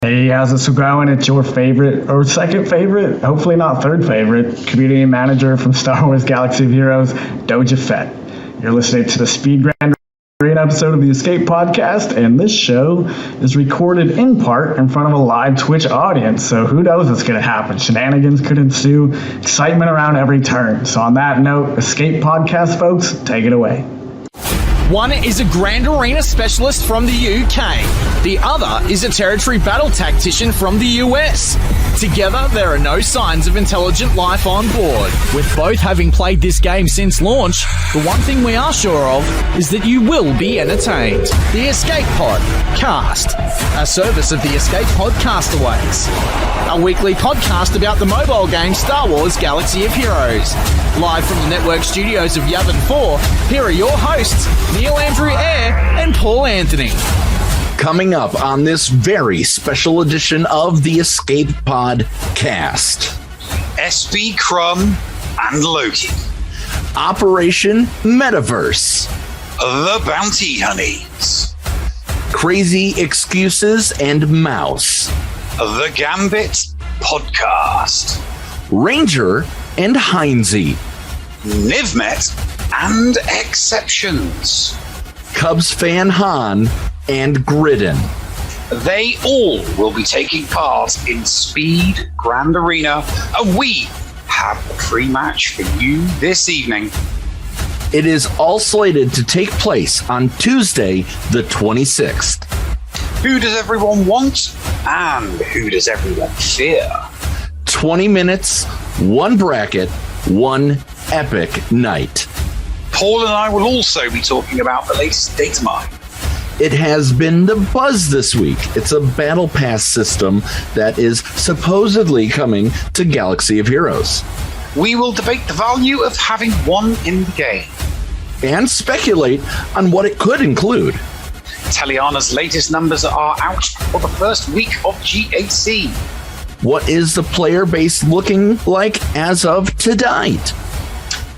Hey, how's it going? It's your favorite, or second favorite, hopefully not third favorite, community manager from Star Wars Galaxy of Heroes, Doja Fett. You're listening to the Speed Grand Arena episode of the Escape Podcast, and this show is recorded in part in front of a live Twitch audience, so who knows what's going to happen. Shenanigans could ensue, excitement around every turn. So on that note, Escape Podcast folks, take it away. One is a Grand Arena specialist from the UK. The other is a territory battle tactician from the US. Together, there are no signs of intelligent life on board. With both having played this game since launch, the one thing we are sure of is that you will be entertained. The Escape Pod Cast, a service of the Escape Pod Castaways. A weekly podcast about the mobile game Star Wars Galaxy of Heroes. Live from the network studios of Yavin 4, here are your hosts, Neil Andrew Eyre and Paul Anthony. Coming up on this very special edition of the Escape Pod Cast. SV CRUMB and Loki. Operation Metaverse. The Bounty Honeys. Crazy Excuses and Mouse. The Gambit Podcast. Ranger and Heinze. NIVMETT and Exceptions. CUBSTANHAN and Gridden. They all will be taking part in Speed Grand Arena, and we have a free match for you this evening. It is all slated to take place on Tuesday, the 26th. Who does everyone want, and who does everyone fear? 20 minutes, one bracket, one epic night. Paul and I will also be talking about the latest data mine. It has been the buzz this week. It's a battle pass system that is supposedly coming to Galaxy of Heroes. We will debate the value of having one in the game. And speculate on what it could include. Teliana's latest numbers are out for the first week of GAC. What is the player base looking like as of tonight?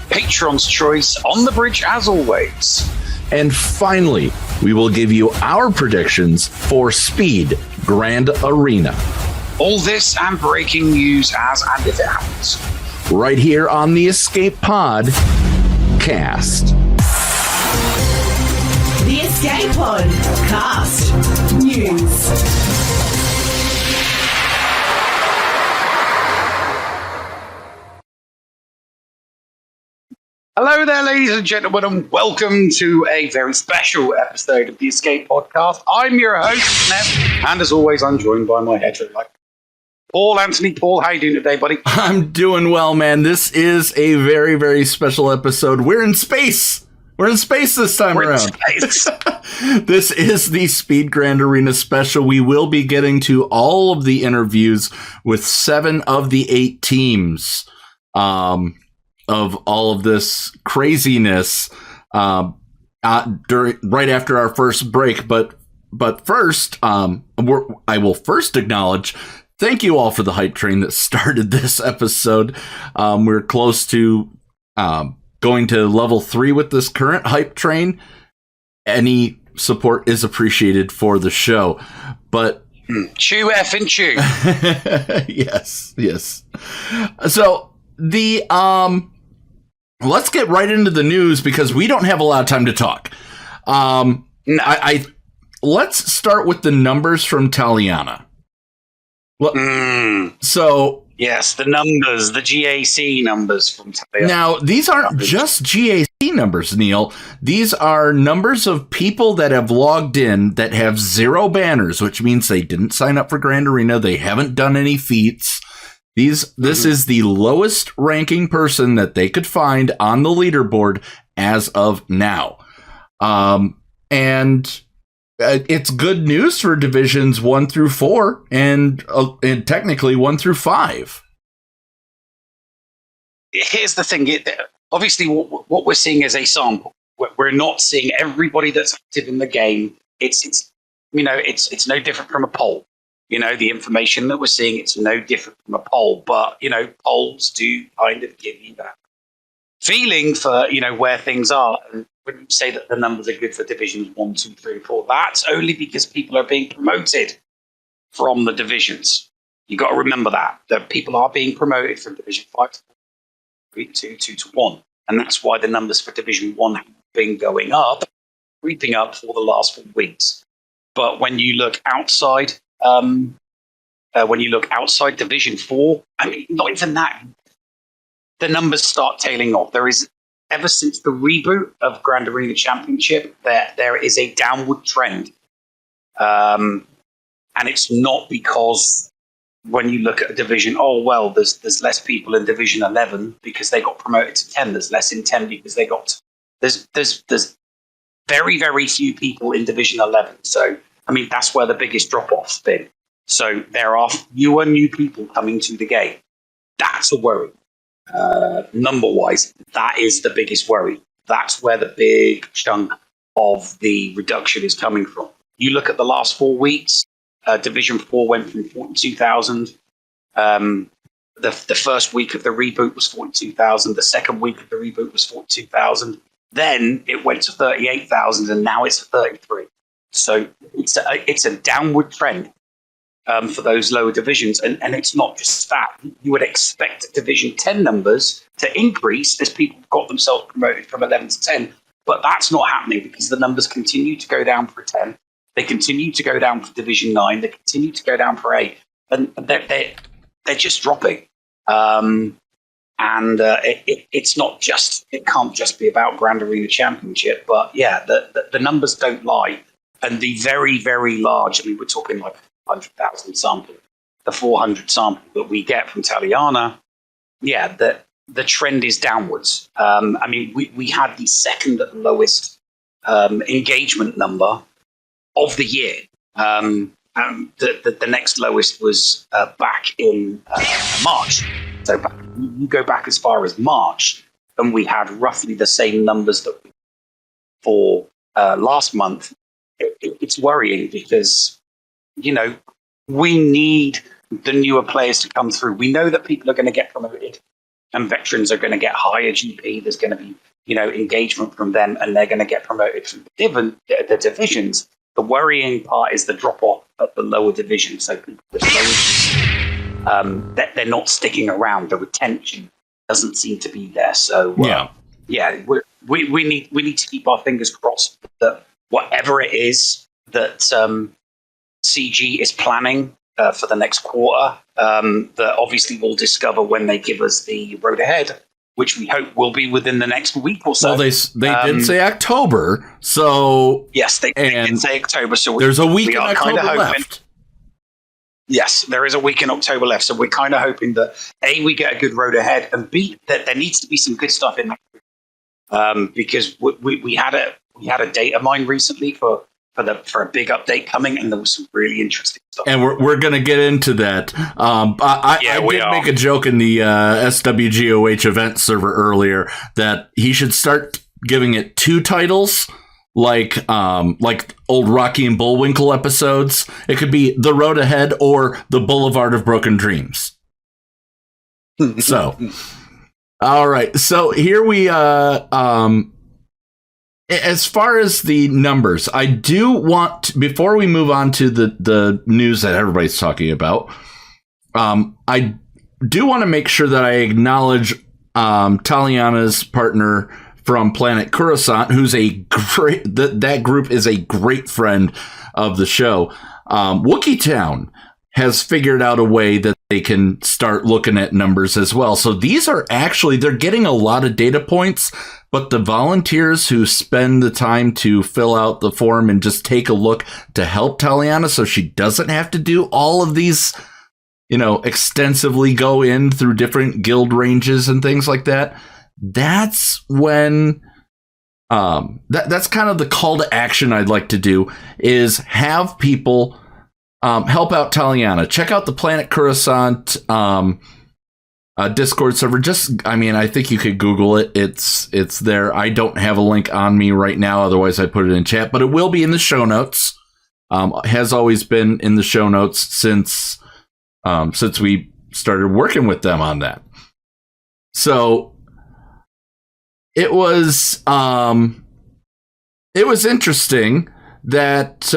Patron's choice on the bridge as always. And finally, we will give you our predictions for Speed Grand Arena. All this and breaking news as and if it happens. Right here on the Escape Pod Cast. The Escape Pod Cast News. Hello there, ladies and gentlemen, and welcome to a very special episode of the Escape Podcast. I'm your host, Nev, and as always, I'm joined by my hetero-like Paul Anthony. Paul, how you doing today, buddy? I'm doing well, man. This is a very, very special episode. We're in space. We're in space this time around. This is the Speed Grand Arena special. We will be getting to all of the interviews with 7 of the 8 teams. Of all of this craziness right after our first break. But first, I will first acknowledge, thank you all for the hype train that started this episode. We're close to going to level 3 with this current hype train. Any support is appreciated for the show. But chew effing chew. Yes. So the let's get right into the news because we don't have a lot of time to talk. No. Let's start with the numbers from Teliana. So yes, the numbers, the GAC numbers from Teliana. Now, these aren't just GAC numbers, Neil. These are numbers of people that have logged in that have 0 banners, which means they didn't sign up for Grand Arena. They haven't done any feats. This is the lowest ranking person that they could find on the leaderboard as of now. And it's good news for divisions 1 through 4 and technically 1 through 5. Here's the thing. Obviously, what we're seeing is a sample. We're not seeing everybody that's active in the game. It's no different from a poll. The information that we're seeing, it's no different from a poll, but, polls do kind of give you that feeling for, where things are. And when you say that the numbers are good for divisions 1, 2, 3, 4, that's only because people are being promoted. from the divisions. You got to remember that people are being promoted from Division 5 to 2 to 1. And that's why the numbers for Division 1 have been going up, creeping up for the last 4 weeks. But when you look outside, Division 4, I mean, not even that, the numbers start tailing off. There is, ever since the reboot of Grand Arena Championship, there is a downward trend. And it's not because when you look at a division, there's less people in Division 11 because they got promoted to 10. There's less in 10 because they got... There's very, very few people in Division 11. So, I mean, that's where the biggest drop-off's been. So there are fewer new people coming to the game. That's a worry. Number-wise, that is the biggest worry. That's where the big chunk of the reduction is coming from. You look at the last 4 weeks, Division 4 went from 42,000. The first week of the reboot was 42,000. The second week of the reboot was 42,000. Then it went to 38,000, and now it's 33. So it's a downward trend for those lower divisions. And it's not just that. You would expect Division 10 numbers to increase as people got themselves promoted from 11 to 10. But that's not happening because the numbers continue to go down for 10. They continue to go down for Division 9. They continue to go down for 8. And they're just dropping. It's not just, it can't just be about Grand Arena Championship. But yeah, the numbers don't lie. And the very, very large, I mean, we're talking like 100,000 sample, the 400 sample that we get from Taliana, yeah, the trend is downwards. I mean, we had the second lowest engagement number of the year. The next lowest was back in March. So you go back as far as March, and we had roughly the same numbers that for last month. It's worrying because, you know, we need the newer players to come through. We know that people are going to get promoted and veterans are going to get higher GP. There's going to be, you know, engagement from them, and they're going to get promoted from the divisions. The worrying part is the drop-off at the lower division. So people they're not sticking around. The retention doesn't seem to be there. So we need to keep our fingers crossed that whatever it is that CG is planning for the next quarter, that obviously we'll discover when they give us the road ahead, which we hope will be within the next week or so. Well, they did say October, so... Yes, they did say October, so there's a week in October left. Yes, there is a week in October left, so we're kind of hoping that, A, we get a good road ahead, and B, that there needs to be some good stuff in there. Because we had a data mine recently for a big update coming, and there was some really interesting stuff. And we're going to get into that. I did make a joke in the SWGOH event server earlier that he should start giving it 2 titles, like old Rocky and Bullwinkle episodes. It could be The Road Ahead or The Boulevard of Broken Dreams. So, all right. So here we as far as the numbers, I do want, before we move on to the news that everybody's talking about, I do want to make sure that I acknowledge Taliana's partner from Planet Coruscant, who's a great, that group is a great friend of the show. Wookiee Town has figured out a way that they can start looking at numbers as well. So these are actually, they're getting a lot of data points, but the volunteers who spend the time to fill out the form and just take a look to help Taliana so she doesn't have to do all of these, you know, extensively go in through different guild ranges and things like that. That's when, that's kind of the call to action I'd like to do, is have people help out Taliana. Check out the Planet Coruscant Discord server. I think you could Google it. It's there. I don't have a link on me right now. Otherwise, I put it in chat, but it will be in the show notes. Has always been in the show notes since we started working with them on that. So it was interesting that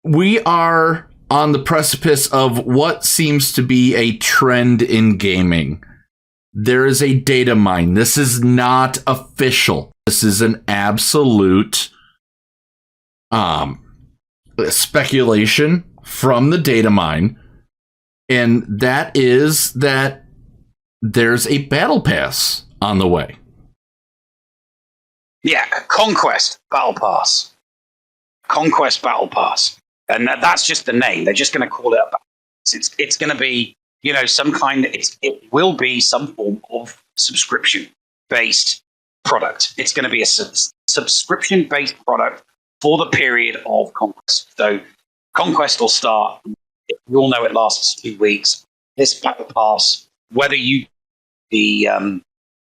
we are on the precipice of what seems to be a trend in gaming. There is a data mine. This is not official. This is an absolute speculation from the data mine. And that is that there's a battle pass on the way. Yeah, Conquest Battle Pass. Conquest Battle Pass. And that's just the name. They're just going to call it a battle pass. It's going to be, some kind, it will be some form of subscription-based product. It's going to be a subscription-based product for the period of Conquest. So Conquest will start, we all know it lasts 2 weeks. This battle pass, whether you the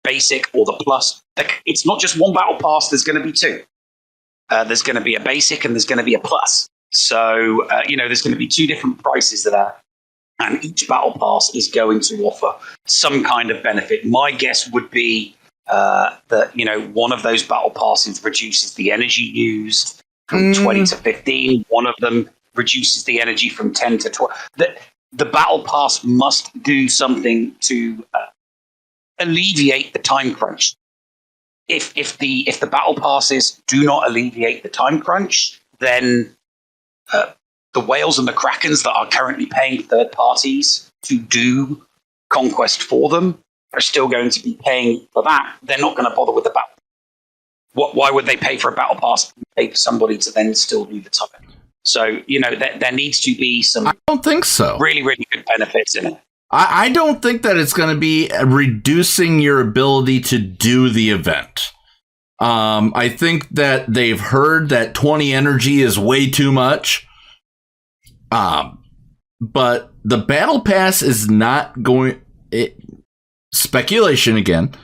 basic or the plus, it's not just one battle pass, there's going to be two. There's going to be a basic and there's going to be a plus. So, there's going to be two different prices of that. And each battle pass is going to offer some kind of benefit. My guess would be that, one of those battle passes reduces the energy used from 20 to 15. One of them reduces the energy from 10 to 12. The battle pass must do something to alleviate the time crunch. If the battle passes do not alleviate the time crunch, then the whales and the krakens that are currently paying third parties to do Conquest for them are still going to be paying for that. They're not going to bother with the battle. Why would they pay for a battle pass and pay for somebody to then still do the time? So, there needs to be some... I don't think so. Really, really good benefits in it. I don't think that it's going to be reducing your ability to do the event. I think that they've heard that 20 energy is way too much. But the battle pass is not going... speculation again.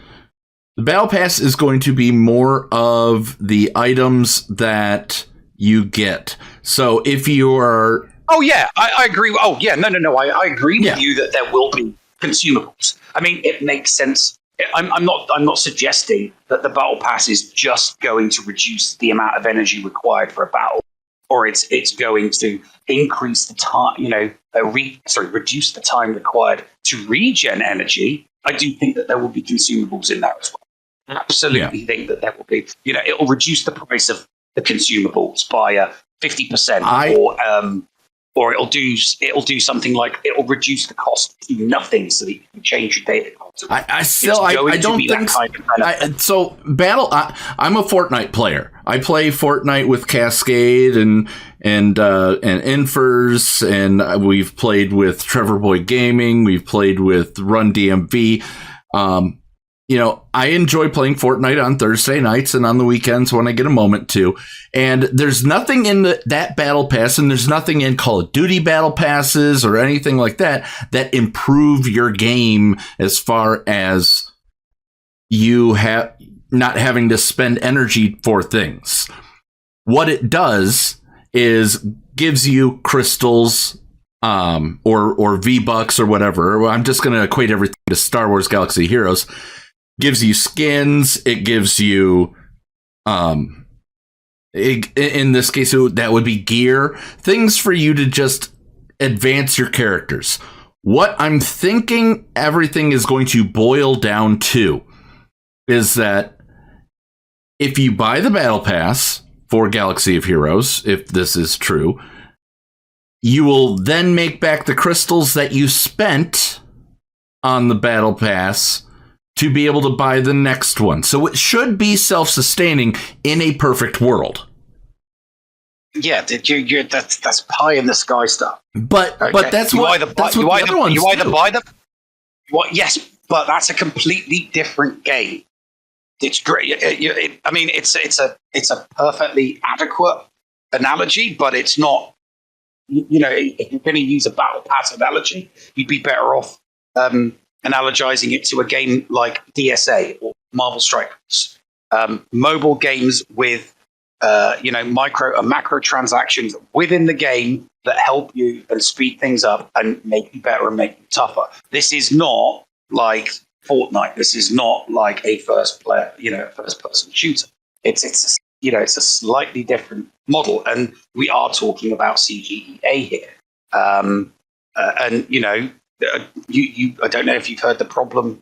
The battle pass is going to be more of the items that you get. So if you are... Oh, yeah, I agree. Oh, yeah, no. I agree with you that there will be consumables. I mean, it makes sense. I'm not suggesting that the battle pass is just going to reduce the amount of energy required for a battle, or it's going to increase the time, reduce the time required to regen energy. I do think that there will be consumables in there as well. Absolutely think that there will be. It will reduce the price of the consumables by 50%, or it'll do something like it'll reduce the cost to nothing, so that you can change your data. I don't think so. I'm a Fortnite player. I play Fortnite with Cascade and Infers, and we've played with Trevor Boy Gaming. We've played with Run DMV. I enjoy playing Fortnite on Thursday nights and on the weekends when I get a moment to. And there's nothing in that battle pass, and there's nothing in Call of Duty battle passes or anything like that improve your game as far as you not having to spend energy for things. What it does is gives you crystals, or V-Bucks or whatever. I'm just going to equate everything to Star Wars Galaxy Heroes. Gives you skins. It gives you, in this case, that would be gear. Things for you to just advance your characters. What I'm thinking everything is going to boil down to is that if you buy the Battle Pass for Galaxy of Heroes, if this is true, you will then make back the crystals that you spent on the Battle Pass to be able to buy the next one. So it should be self-sustaining in a perfect world. Yeah, that's pie in the sky stuff. But that's what the other ones you either buy them. Yes, but that's a completely different game. It's great. It's a perfectly adequate analogy, but it's not. If you're going to use a battle pass analogy, you'd be better off analogizing it to a game like DSA or Marvel Strikers, mobile games with micro and macro transactions within the game that help you and speed things up and make you better and make you tougher. This is not like Fortnite. This is not like a first person shooter. It's it's a slightly different model, and we are talking about CGEA here. And you I don't know if you've heard the problem,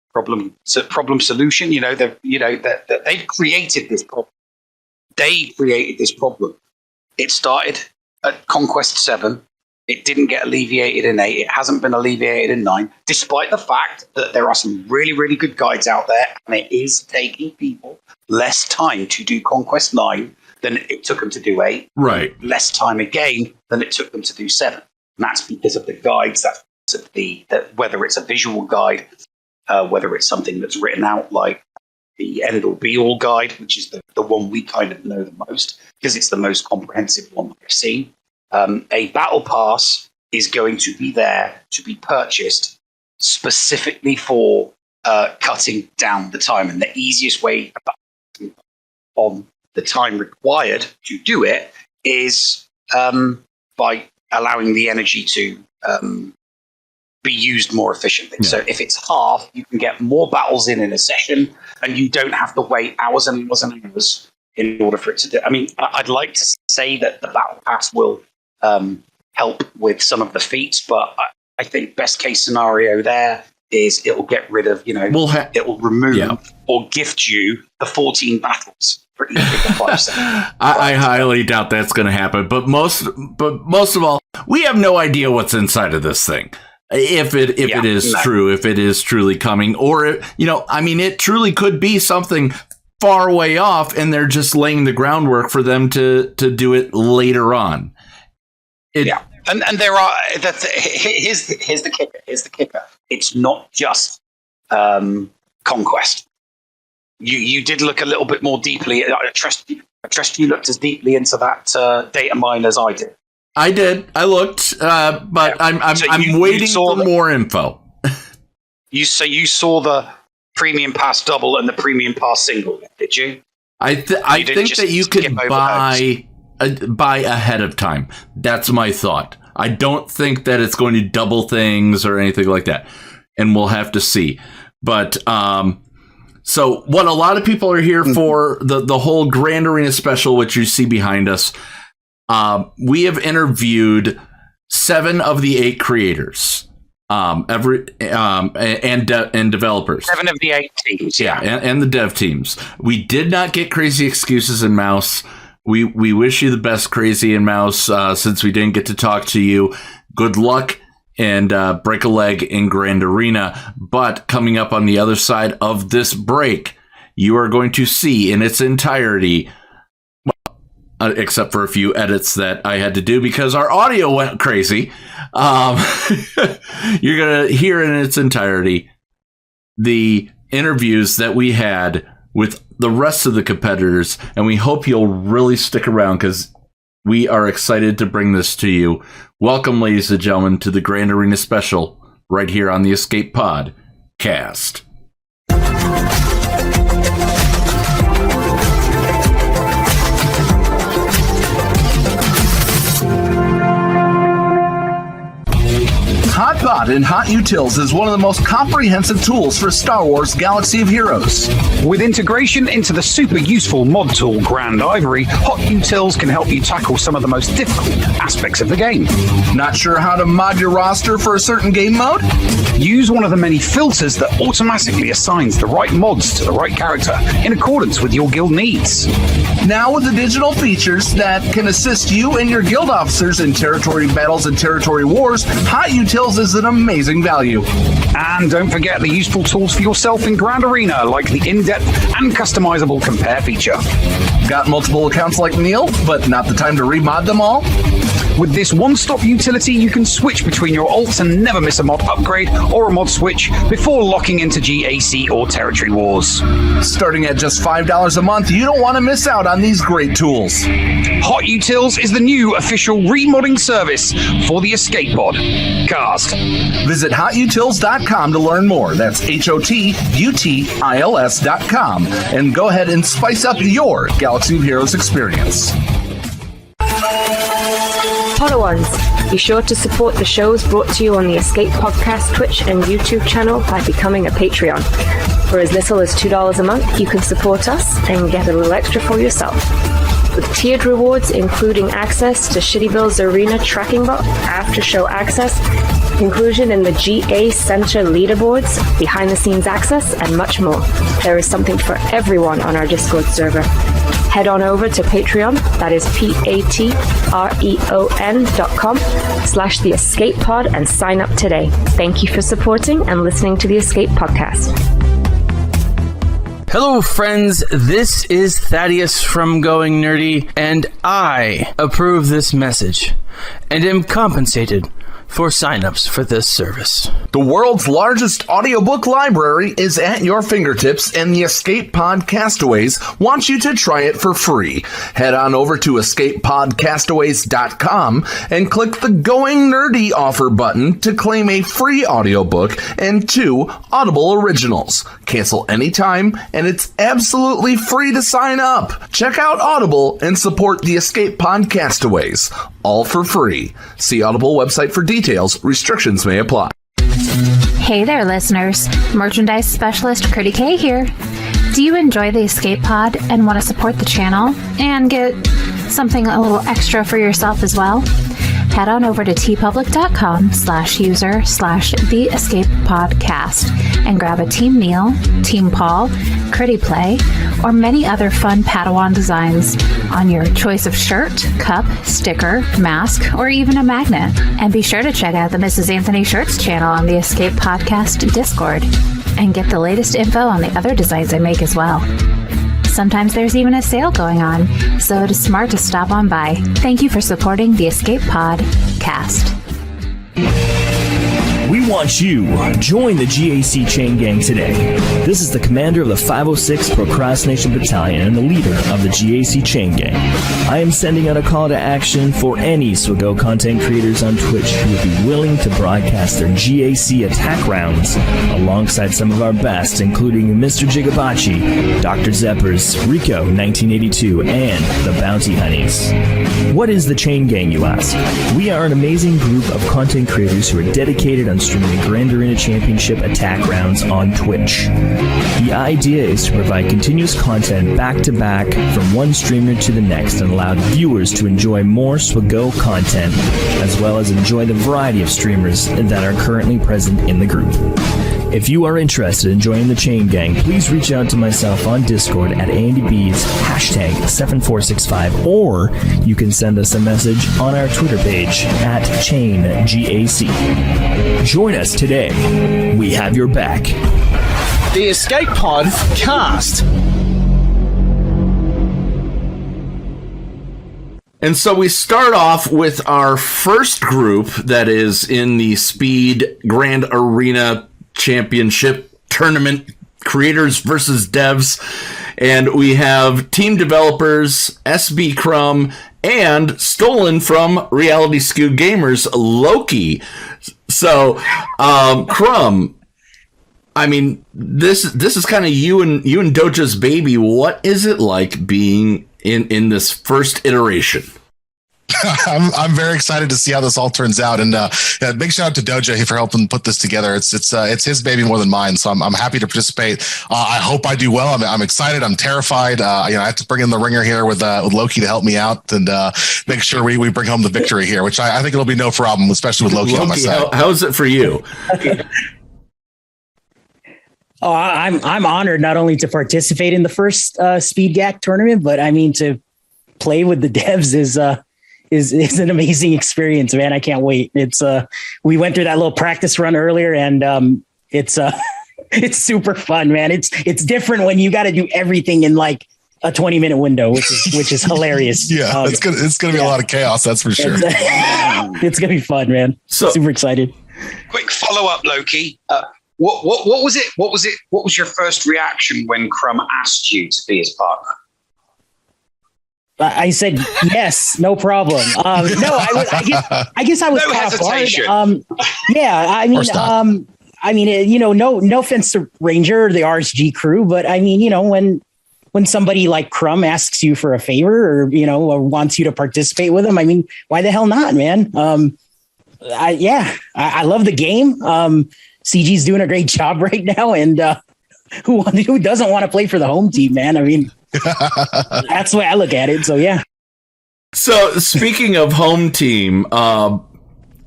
problem solution. They've created this problem. They created this problem. It started at Conquest 7. It didn't get alleviated in 8. It hasn't been alleviated in 9, despite the fact that there are some really, really good guides out there, and it is taking people less time to do Conquest 9 than it took them to do 8. Right. Less time again than it took them to do 7. And that's because of the guides. That's because of whether it's a visual guide, whether it's something that's written out like the end-all be-all guide, which is the one we kind of know the most, because it's the most comprehensive one that I've seen. A battle pass is going to be there to be purchased specifically for cutting down the time. And the easiest way on the time required to do it is by allowing the energy to be used more efficiently. Yeah. So if it's half, you can get more battles in a session, and you don't have to wait hours and hours and hours in order for it to do. I mean, I'd like to say that the battle pass will help with some of the feats, but I think best case scenario there is it will get rid of, it will remove or gift you the 14 battles for each of the 5 seconds. I highly doubt that's going to happen. But most of all, we have no idea what's inside of this thing. If it is true, if it is truly coming, or it truly could be something far way off, and they're just laying the groundwork for them to do it later on. And there are. Here's the kicker. It's not just Conquest. You did look a little bit more deeply. I trust you looked as deeply into that data mine as I did. I did. I looked, but I'm waiting for more info. You saw the Premium Pass double and the Premium Pass single, did you? I think that you can buy ahead of time. That's my thought. I don't think that it's going to double things or anything like that, and we'll have to see. But so what a lot of people are here for, the whole Grand Arena special, which you see behind us. We have interviewed 7 of the 8 creators, and developers. 7 of the 8 teams, and the dev teams. We did not get Crazy Excuses and Mouse. We wish you the best, Crazy and Mouse, since we didn't get to talk to you. Good luck, and break a leg in Grand Arena. But coming up on the other side of this break, you are going to see in its entirety, except for a few edits that I had to do because our audio went crazy. You're going to hear in its entirety the interviews that we had with the rest of the competitors, and we hope you'll really stick around because we are excited to bring this to you. Welcome, ladies and gentlemen, to the Grand Arena Special right here on the Escape Pod cast. HotBot and HotUtils is one of the most comprehensive tools for Star Wars Galaxy of Heroes. With integration into the super useful mod tool Grand Ivory, HotUtils can help you tackle some of the most difficult aspects of the game. Not sure how to mod your roster for a certain game mode? Use one of the many filters that automatically assigns the right mods to the right character in accordance with your guild needs. Now with the digital features that can assist you and your guild officers in territory battles and territory wars, HotUtils is an amazing value. And don't forget the useful tools for yourself in Grand Arena, like the in-depth and customizable compare feature. Got multiple accounts like Neil, but not the time to remod them all? With this one-stop utility, you can switch between your alts and never miss a mod upgrade or a mod switch before locking into GAC or Territory Wars. Starting at just $5 a month, you don't want to miss out on these great tools. HotUtils is the new official remodding service for the Escape Pod cast. Visit HotUtils.com to learn more. That's HotUtils.com. And go ahead and spice up your Galaxy of Heroes experience. Padawans, be sure to support the shows brought to you on the Escape Podcast Twitch and YouTube channel by becoming a Patreon. For as little as $2 a month, you can support us and get a little extra for yourself. With tiered rewards including access to Shittyville's Arena Tracking Bot, after-show access, inclusion in the GA Center leaderboards, behind-the-scenes access, and much more. There is something for everyone on our Discord server. Head on over to Patreon, that is patreon.com/The Escape Pod, and sign up today. Thank you for supporting and listening to the Escape Podcast. Hello, friends. This is Thaddeus from Going Nerdy, and I approve this message and am compensated for signups for this service. The world's largest audiobook library is at your fingertips, and the Escape Podcastaways wants you to try it for free. Head on over to escapepodcastaways.com and click the Going Nerdy offer button to claim a free audiobook and 2 Audible originals. Cancel anytime, and it's absolutely free to sign up. Check out Audible and support the Escape Podcastaways. All for free. See Audible website for details. Restrictions may apply. Hey there, listeners. Merchandise specialist Critty K here. Do you enjoy the Escape Pod and want to support the channel and get something a little extra for yourself as well? Head on over to tpublic.com/user/The Escape Podcast and grab a Team Neil, Team Paul, Critty Play, or many other fun Padawan designs on your choice of shirt, cup, sticker, mask, or even a magnet. And be sure to check out the Mrs. Anthony Shirts channel on the Escape Podcast Discord and get the latest info on the other designs I make as well. Sometimes there's even a sale going on, so it is smart to stop on by. Thank you for supporting the Escape Podcast. We want you. Join the GAC Chain Gang today. This is the commander of the 506 Procrastination Battalion and the leader of the GAC Chain Gang. I am sending out a call to action for any SWGOH content creators on Twitch who would be willing to broadcast their GAC attack rounds alongside some of our best, including Mr. Jigabachi, Dr. Zeppers, Rico 1982, and the Bounty Honeys. What is the Chain Gang, you ask? We are an amazing group of content creators who are dedicated on streaming the Grand Arena Championship attack rounds on Twitch. The idea is to provide continuous content back-to-back from one streamer to the next and allow viewers to enjoy more SWGOH content, as well as enjoy the variety of streamers that are currently present in the group. If you are interested in joining the Chain Gang, please reach out to myself on Discord at AndyB's #7465, or you can send us a message on our Twitter page at ChainGAC. Join us today. We have your back. The Escape Pod Cast. And so we start off with our first group that is in the Speed Grand Arena Championship Tournament, creators versus devs. And we have team developers, SB CRUMB, and stolen from Reality Skew Gamers, Loki. So, CRUMB, I mean, this is kind of you and Doja's baby. What is it like being in this first iteration? I'm very excited to see how this all turns out, and big shout out to Doja for helping put this together. It's his baby more than mine, so I'm happy to participate. I hope I do well. I'm excited. I'm terrified. I have to bring in the ringer here with Loki to help me out and make sure we bring home the victory here, which I think it'll be no problem, especially with Loki on my side. How is it for you? Oh, I'm honored not only to participate in the first Speed GAC tournament, but I mean to play with the devs is an amazing experience, man. I can't wait. It's we went through that little practice run earlier, and it's super fun, man. It's different when you got to do everything in like a 20-minute window, which is hilarious. Yeah, it's gonna be a lot of chaos, that's for sure. It's gonna be fun, man. So super excited. Quick follow up, Loki. What was it? What was your first reaction when CRUMB asked you to be his partner? I said yes, no problem. No, I guess I was no hesitation. Yeah, I mean, no offense to Ranger or the RSG crew, but I mean, when when somebody like CRUMB asks you for a favor or, or wants you to participate with them, I mean, why the hell not, man? I love the game. CG's doing a great job right now. And who doesn't want to play for the home team, man? I mean, that's the way I look at it. So, yeah. So speaking of home team,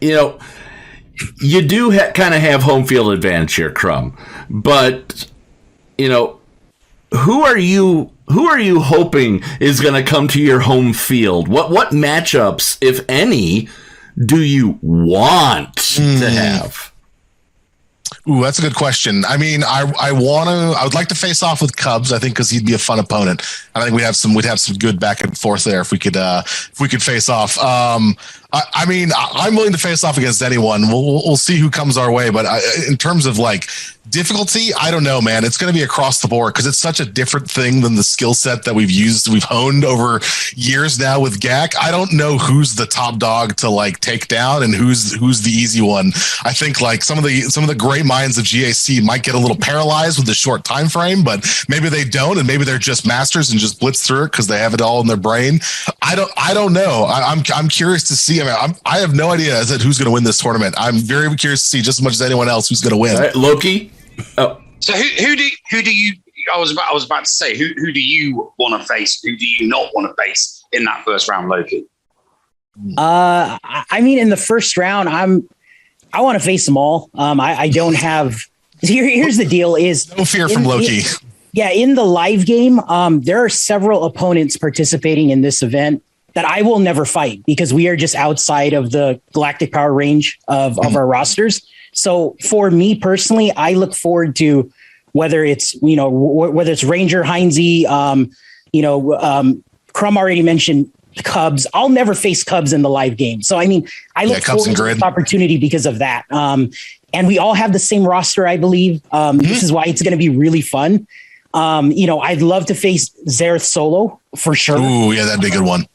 you do kind of have home field advantage here, CRUMB. But, who are you hoping is going to come to your home field? What matchups, if any, do you want to have? Ooh, that's a good question. I mean, I would like to face off with Cubs, I think, because he'd be a fun opponent. I think we'd have some good back and forth there if we could face off. I mean, I'm willing to face off against anyone. We'll see who comes our way. But in terms of like difficulty, I don't know, man. It's going to be across the board because it's such a different thing than the skill set that we've honed over years now with GAC. I don't know who's the top dog to like take down and who's the easy one. I think like some of the great minds of GAC might get a little paralyzed with the short time frame, but maybe they don't, and maybe they're just masters and just blitz through it because they have it all in their brain. I don't know. I'm curious to see. I mean, I have no idea as to who's going to win this tournament. I'm very curious to see just as much as anyone else who's going to win. Right, Loki. Oh, so who do you? I was about to say who do you want to face? Who do you not want to face in that first round, Loki? I mean, in the first round, I want to face them all. I don't have. Here's the deal: is no fear from Loki. In the live game, there are several opponents participating in this event that I will never fight because we are just outside of the galactic power range of our rosters. So for me personally, I look forward to whether it's Ranger, Heinze, CRUMB already mentioned Cubs. I'll never face Cubs in the live game. So, I mean, I look forward to this opportunity because of that. And we all have the same roster, I believe. This is why it's going to be really fun. I'd love to face Xerath solo for sure. Ooh, yeah, that'd be a good one.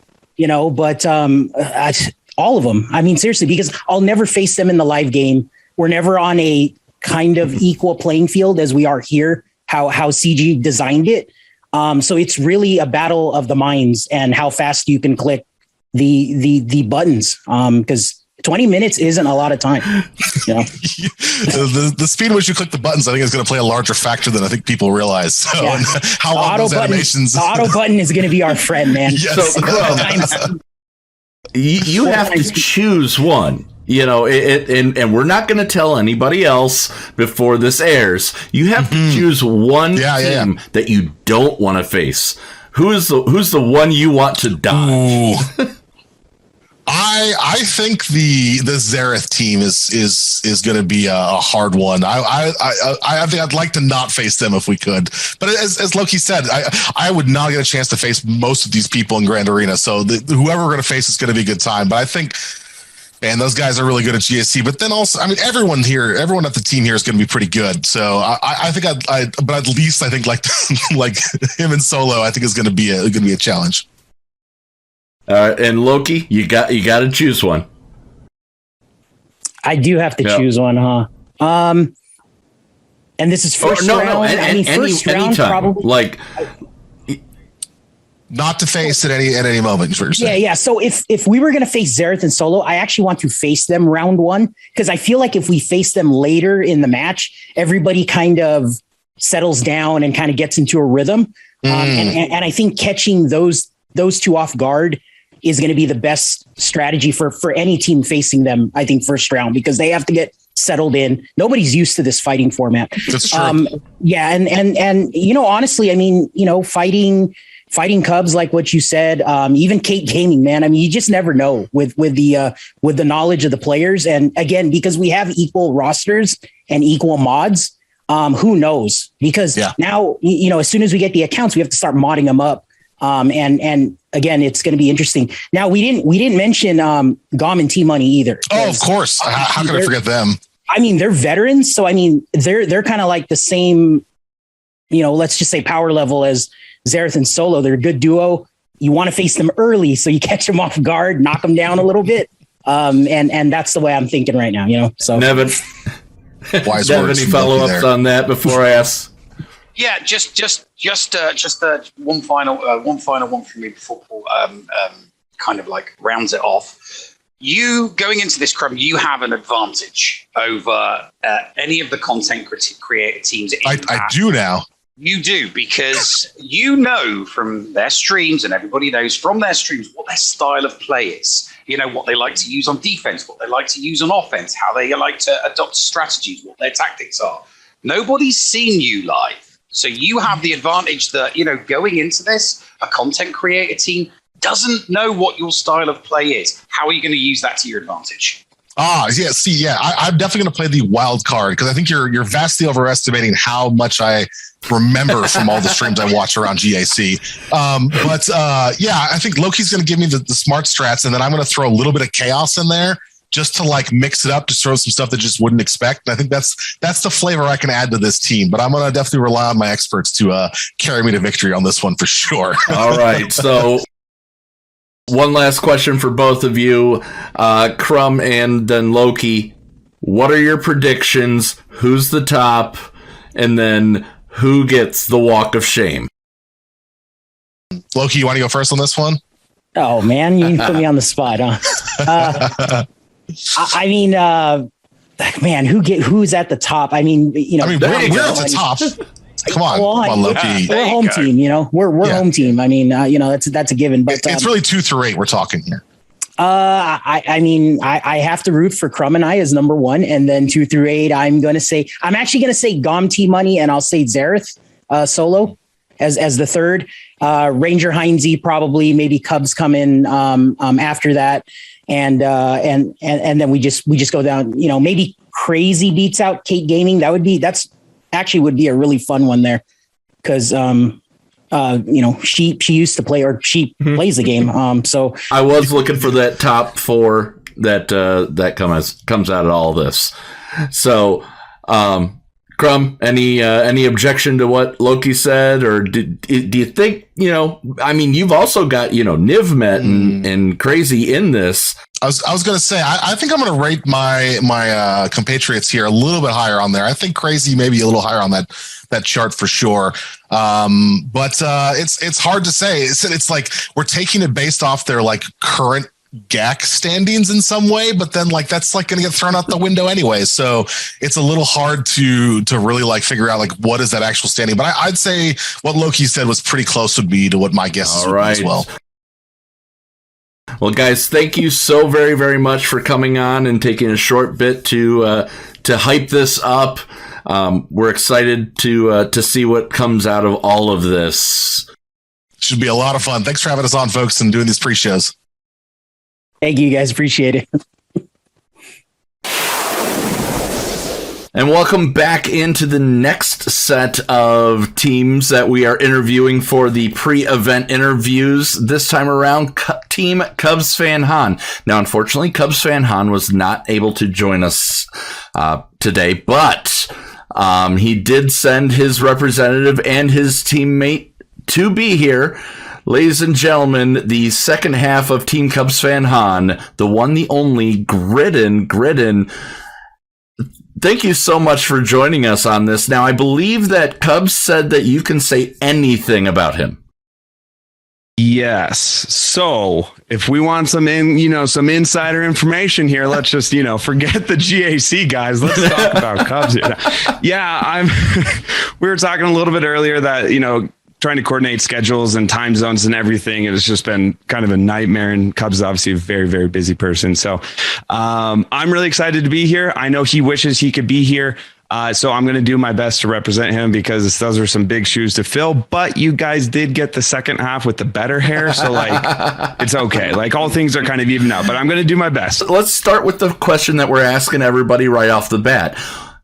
But all of them. I mean, seriously, because I'll never face them in the live game. We're never on a kind of equal playing field as we are here, how CG designed it. So it's really a battle of the minds and how fast you can click the buttons. Because 20 minutes isn't a lot of time. The speed at which you click the buttons, I think, is going to play a larger factor than I think people realize. So how long those animations. The auto button is going to be our friend, man. Yes. So, you have to choose one. And we're not going to tell anybody else before this airs. You have to choose one team that you don't want to face. Who's the one you want to die? I think the Xerath team is going to be a hard one. I think I'd like to not face them if we could. But as Loki said, I would not get a chance to face most of these people in Grand Arena. So whoever we're going to face is going to be a good time. But I think. And those guys are really good at GSC, but then also, I mean, everyone at the team here is going to be pretty good. So I think but at least I think like him and Solo, I think is going to be a challenge. And Loki, you got to choose one. I do have to choose one, huh? And this is first round. First round anytime. Probably like. Not to face at any moment. Yeah. So if we were going to face Xerath and Solo, I actually want to face them round one because I feel like if we face them later in the match, everybody kind of settles down and kind of gets into a rhythm. And I think catching those two off guard is going to be the best strategy for any team facing them. I think first round because they have to get settled in. Nobody's used to this fighting format. That's true. And honestly, I mean, fighting Cubs, like what you said, even Kate Gaming, man. I mean, you just never know with the knowledge of the players. And again, because we have equal rosters and equal mods, who knows? Because now, as soon as we get the accounts, we have to start modding them up. And again, it's going to be interesting. Now, we didn't mention GOM and T-Money either. Oh, of course. How could I forget them? I mean, they're veterans, so I mean, they're kind of like the same, let's just say power level as Xerath and Solo. They're a good duo. You want to face them early so you catch them off guard, knock them down a little bit. And that's the way I'm thinking right now, So Nevin, wise Nevin, words. any follow-ups on that before I ask? Yeah, just one final one from me before Paul kind of like rounds it off. You going into this CRUMB, you have an advantage over any of the content creator teams. I do now. You do, because you know from their streams, and everybody knows from their streams what their style of play is. You know, what they like to use on defense, what they like to use on offense, how they like to adopt strategies, what their tactics are. Nobody's seen you live. So you have the advantage that, you know, going into this, a content creator team doesn't know what your style of play is. How are you going to use that to your advantage? I'm definitely going to play the wild card, because I think you're vastly overestimating how much I remember from all the streams I watch around GAC. I think Loki's going to give me the smart strats, and then I'm going to throw a little bit of chaos in there just to like mix it up, to throw some stuff that just wouldn't expect. And I think that's the flavor I can add to this team. But I'm going to definitely rely on my experts to carry me to victory on this one for sure. All right, so one last question for both of you, CRUMB and then Loki. What are your predictions? Who's the top? And then who gets the walk of shame? Loki, you want to go first on this one? Oh man, you put me on the spot, huh? Man, who's at the top? I mean, you know, we're at the top. Come on, Loki. We're home team, you know. We're home team. I mean, you know, that's a given. But it's really 2 through 8 we're talking here. I have to root for CRUMB and I as number 1, and then 2 through 8. I'm actually going to say Gom Money, and I'll say Xerath solo as the third. Ranger Heinze probably, maybe Cubs come in after that, and then we just go down. You know, maybe Crazy beats out Kate Gaming. Would be a really fun one there, because you know, she used to play, or she plays the game. So I was looking for that top 4 that comes out of all this. So, CRUMB, any objection to what Loki said, or do you think, you know? I mean, you've also got, you know, NIVMETT and Crazy in this. I was going to say, I think I'm going to rate my compatriots here a little bit higher on there. I think Crazy maybe a little higher on that chart for sure. But it's hard to say. It's like we're taking it based off their like current GAC standings in some way, but then like that's like going to get thrown out the window anyway. So it's a little hard to really like figure out like what is that actual standing. But I'd say what Loki said was pretty close would be to what my guesses would be as well. Well, guys, thank you so very, very much for coming on and taking a short bit to hype this up. We're excited to see what comes out of all of this. Should be a lot of fun. Thanks for having us on, folks, and doing these pre-shows. Thank you, guys. Appreciate it. And welcome back into the next set of teams that we are interviewing for the pre-event interviews. This time around, Team CUBSTANHAN. Now, unfortunately, CUBSTANHAN was not able to join us today, but he did send his representative and his teammate to be here. Ladies and gentlemen, the second half of Team CUBSTANHAN, the one, the only, Gridden. Thank you so much for joining us on this. Now, I believe that Cubs said that you can say anything about him. Yes. So if we want some insider information here, let's just, forget the GAC guys. Let's talk about Cubs here. Yeah, we were talking a little bit earlier that, trying to coordinate schedules and time zones and everything. It has just been kind of a nightmare, and Cubs is obviously a very, very busy person. So I'm really excited to be here. I know he wishes he could be here. So I'm going to do my best to represent him, because those are some big shoes to fill. But you guys did get the second half with the better hair. So it's okay. All things are kind of even out, but I'm going to do my best. Let's start with the question that we're asking everybody right off the bat.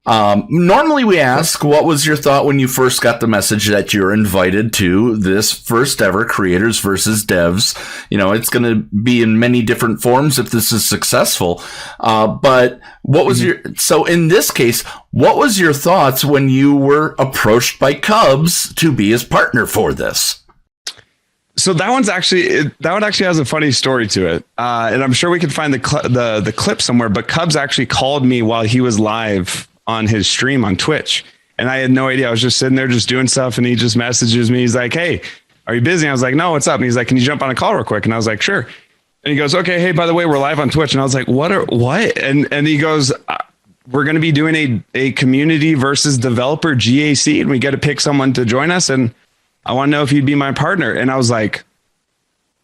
Normally we ask, what was your thought when you first got the message that you're invited to this first ever Creators versus Devs? It's going to be in many different forms if this is successful. But what was so in this case, what was your thoughts when you were approached by Cubs to be his partner for this? So that one actually has a funny story to it. And I'm sure we can find the clip somewhere, but Cubs actually called me while he was live on his stream on Twitch. And I had no idea. I was just sitting there just doing stuff. And he just messages me. He's like, hey, are you busy? And I was like, no, what's up? And he's like, can you jump on a call real quick? And I was like, sure. And he goes, okay, hey, by the way, we're live on Twitch. And I was like, what? And he goes, we're going to be doing a community versus developer GAC, and we got to pick someone to join us. And I want to know if you'd be my partner. And I was like,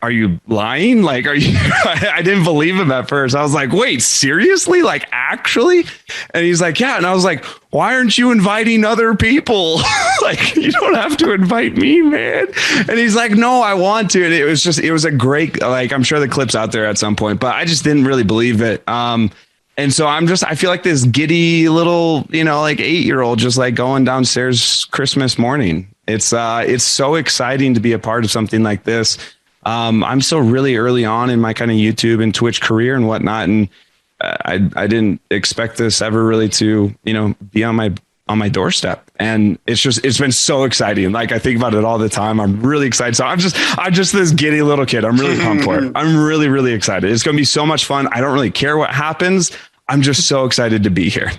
are you lying? Like, are you, I didn't believe him at first. I was like, wait, seriously? Like, actually? And he's like, yeah. And I was like, why aren't you inviting other people? Like, you don't have to invite me, man. And he's like, no, I want to. And it was a great, like, I'm sure the clip's out there at some point, but I just didn't really believe it. And so I feel like this giddy little, like 8-year-old just like going downstairs Christmas morning. It's so exciting to be a part of something like this. I'm still really early on in my kind of YouTube and Twitch career and whatnot. And I didn't expect this ever really to, be on my doorstep. And it's been so exciting. Like, I think about it all the time. I'm really excited. So I'm just this giddy little kid. I'm really pumped for it. I'm really, really excited. It's going to be so much fun. I don't really care what happens. I'm just so excited to be here.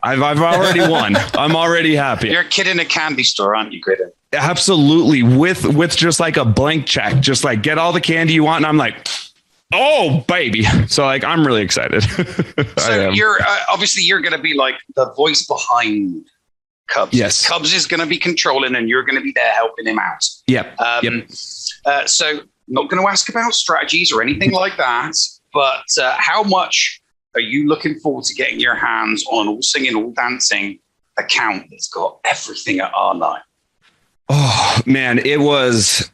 I've already won. I'm already happy. You're a kid in a candy store, aren't you, Greta? Absolutely. With just like a blank check, just like get all the candy you want. And I'm like, oh, baby. So like, I'm really excited. So you're obviously you're going to be like the voice behind Cubs. Yes. Cubs is going to be controlling and you're going to be there helping him out. Yep. So not going to ask about strategies or anything like that, but how much are you looking forward to getting your hands on All Singing, All Dancing account that's got everything at R9? Oh man, it's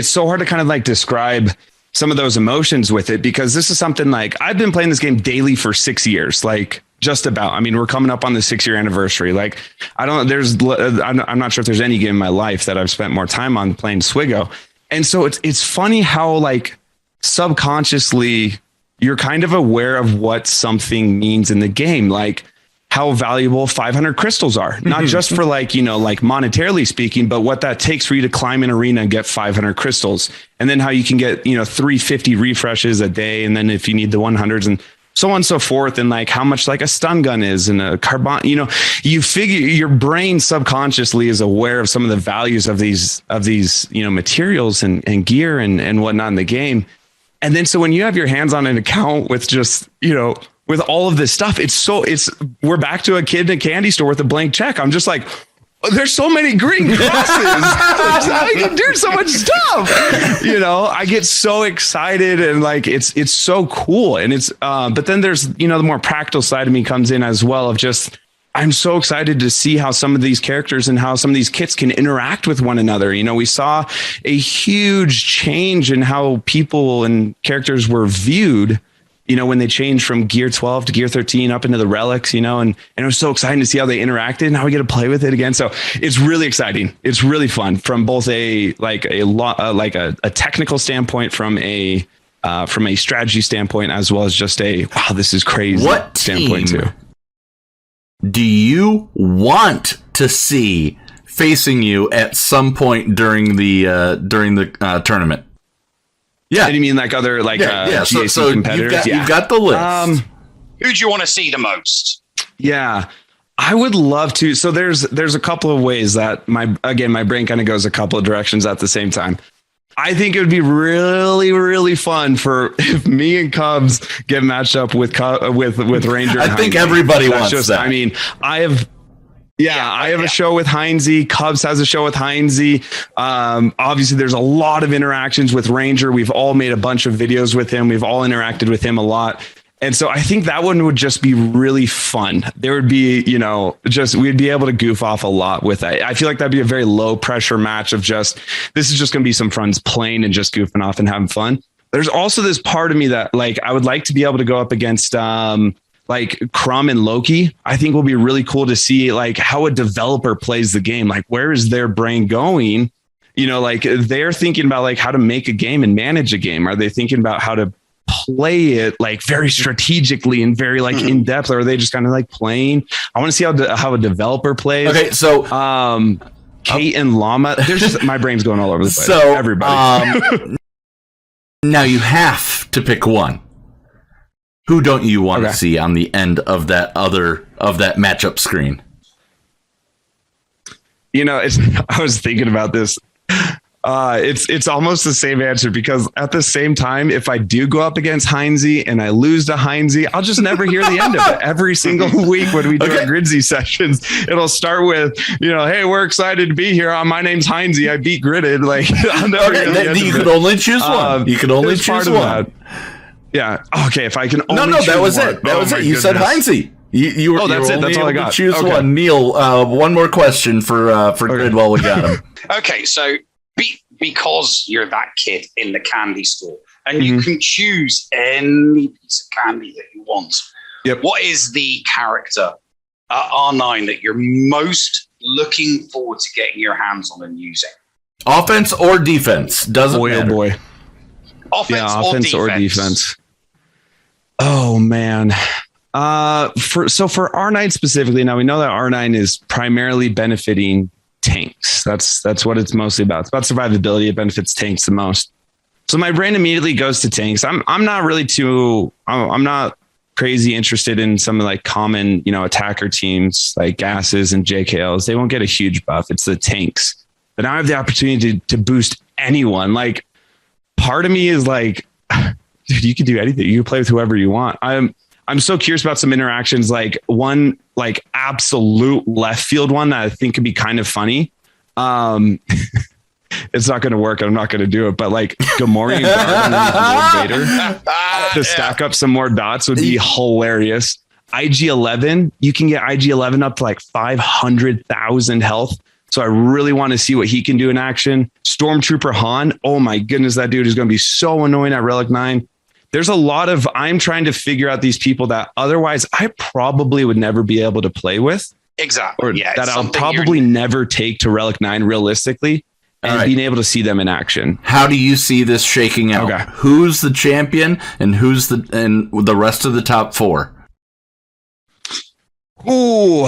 so hard to kind of like describe some of those emotions with it, because this is something like I've been playing this game daily for 6 years, like just about. I mean, we're coming up on the 6-year anniversary. Like I'm not sure if there's any game in my life that I've spent more time on playing SWGOH. And so it's funny how like subconsciously you're kind of aware of what something means in the game. Like how valuable 500 crystals are, not just for like, like monetarily speaking, but what that takes for you to climb an arena and get 500 crystals. And then how you can get, 350 refreshes a day. And then if you need the 100s and so on and so forth. And like how much like a stun gun is and a carbon, you figure your brain subconsciously is aware of some of the values of these, materials and gear and whatnot in the game. And then so when you have your hands on an account with just, with all of this stuff, we're back to a kid in a candy store with a blank check. I'm just like, there's so many green crosses. I can do so much stuff. I get so excited and like, it's so cool. And but then there's, the more practical side of me comes in as well of just, I'm so excited to see how some of these characters and how some of these kits can interact with one another. We saw a huge change in how people and characters were viewed, when they changed from Gear 12 to Gear 13 up into the relics, and it was so exciting to see how they interacted and how we get to play with it again. So it's really exciting. It's really fun from both a technical standpoint, from a strategy standpoint, as well as just a, wow, this is crazy standpoint too. Do you want to see facing you at some point during the tournament? Yeah, and you mean like other GAC so competitors? You've got the list. Who do you want to see the most? Yeah, I would love to. So there's a couple of ways that my brain kind of goes a couple of directions at the same time. I think it would be really, really fun if me and Cubs get matched up with Ranger. I think everybody wants that. I mean, I have a show with Heinze. Cubs has a show with Heinze. Obviously, there's a lot of interactions with Ranger. We've all made a bunch of videos with him. We've all interacted with him a lot. And so I think that one would just be really fun. There would be, we'd be able to goof off a lot with that. I feel like that'd be a very low pressure match of this is just going to be some friends playing and just goofing off and having fun. There's also this part of me that like, I would like to be able to go up against, like CRUMB and Loki. I think will be really cool to see like how a developer plays the game. Like, where is their brain going? Like they're thinking about like how to make a game and manage a game. Are they thinking about how to play it like very strategically and very like in depth, or are they just kind of like playing? I want to see how a developer plays. Okay, so Kate and Llama. There's just my brain's going all over the place. So everybody. Now you have to pick one. Who don't you want to see on the end of that matchup screen? You know, I was thinking about this. It's almost the same answer, because at the same time, if I do go up against Heinze and I lose to Heinze, I'll just never hear the end of it. Every single week when we do our Gridsy sessions, it'll start with, hey, we're excited to be here. My name's Heinze. I beat Gridded. Like, I'll never hear the end of it. You could only choose one. You could only choose one. Yeah. Okay. If I can only choose that was one. It. That was it. You said Heinze. You were, that's it. That's all I got. Choose one. Neil, one more question for Grid while we got him. Okay, so because you're that kid in the candy store, and you can choose any piece of candy that you want. Yep. What is the character R9 that you're most looking forward to getting your hands on and using? Offense or defense? Doesn't matter. Oh boy. Offense or defense? Oh man. For R9 specifically, now we know that R9 is primarily benefiting tanks. That's what it's mostly about. It's about survivability. It benefits tanks the most. So my brain immediately goes to tanks. I'm not crazy interested in some of like common, attacker teams like gases and JKLs. They won't get a huge buff. It's the tanks. But now I have the opportunity to boost anyone. Like, part of me is like, dude, you can do anything. You can play with whoever you want. I'm so curious about some interactions, like one like absolute left field one that I think could be kind of funny. It's not going to work. I'm not going to do it. But like Gamorrean Guard Vader to stack up some more dots would be hilarious. IG-11, you can get IG-11 up to like 500,000 health. So I really want to see what he can do in action. Stormtrooper Han, oh my goodness, that dude is going to be so annoying at Relic 9. There's a lot of, I'm trying to figure out these people that otherwise I probably would never be able to play with. Exactly. Or that I'll probably never take to Relic 9 realistically, and being able to see them in action. How do you see this shaking out? Okay. Who's the champion and who's the rest of the top four? Ooh,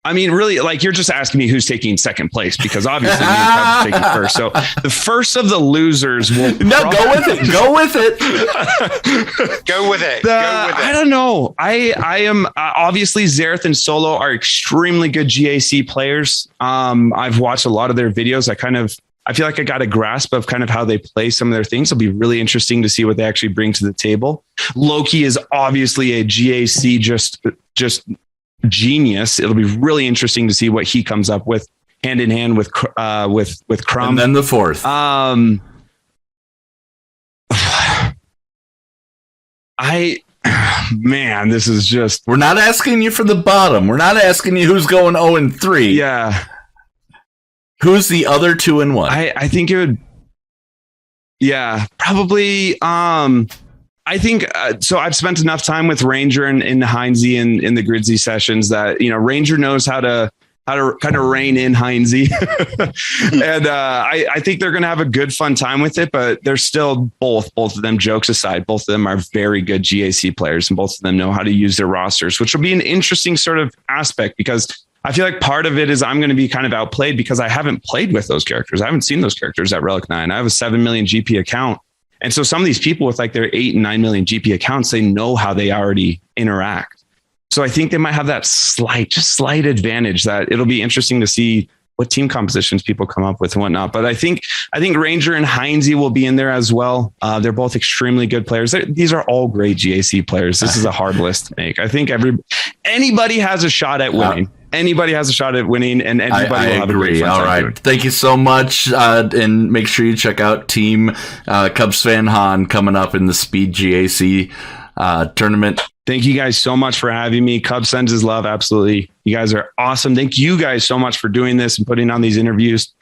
I mean, really, like, you're just asking me who's taking second place, because obviously me and Cubs taking first. So the first of the losers will go with it. Go with it. Go with it. I don't know. I am obviously Xerath and Solo are extremely good GAC players. I've watched a lot of their videos. I feel like I got a grasp of kind of how they play some of their things. It'll be really interesting to see what they actually bring to the table. Loki is obviously a GAC just genius. It'll be really interesting to see what he comes up with hand in hand with CRUMB. And then the fourth. Man, this is just. We're not asking you for the bottom. We're not asking you who's going 0-3. Yeah. Who's the other 2 and 1? I think it would. Yeah, probably. I think so. I've spent enough time with Ranger and Heinze in the Gridsy sessions that Ranger knows how to kind of rein in Heinze, and I think they're going to have a good fun time with it. But they're still both of them. Jokes aside, both of them are very good GAC players, and both of them know how to use their rosters, which will be an interesting sort of aspect, because I feel like part of it is I'm going to be kind of outplayed because I haven't played with those characters. I haven't seen those characters at Relic 9. I have a 7 million GP account. And so some of these people with like their 8 and 9 million GP accounts, they know how they already interact. So I think they might have that slight advantage that it'll be interesting to see what team compositions people come up with and whatnot. But I think Ranger and Heinze will be in there as well. They're both extremely good players. These are all great GAC players. This is a hard list to make. I think anybody has a shot at winning. Anybody has a shot at winning, and anybody will have a great fun. All right. Thank you so much. And make sure you check out Team CUBSTANHAN coming up in the Speed GAC tournament. Thank you guys so much for having me. Cubs sends his love. Absolutely. You guys are awesome. Thank you guys so much for doing this and putting on these interviews.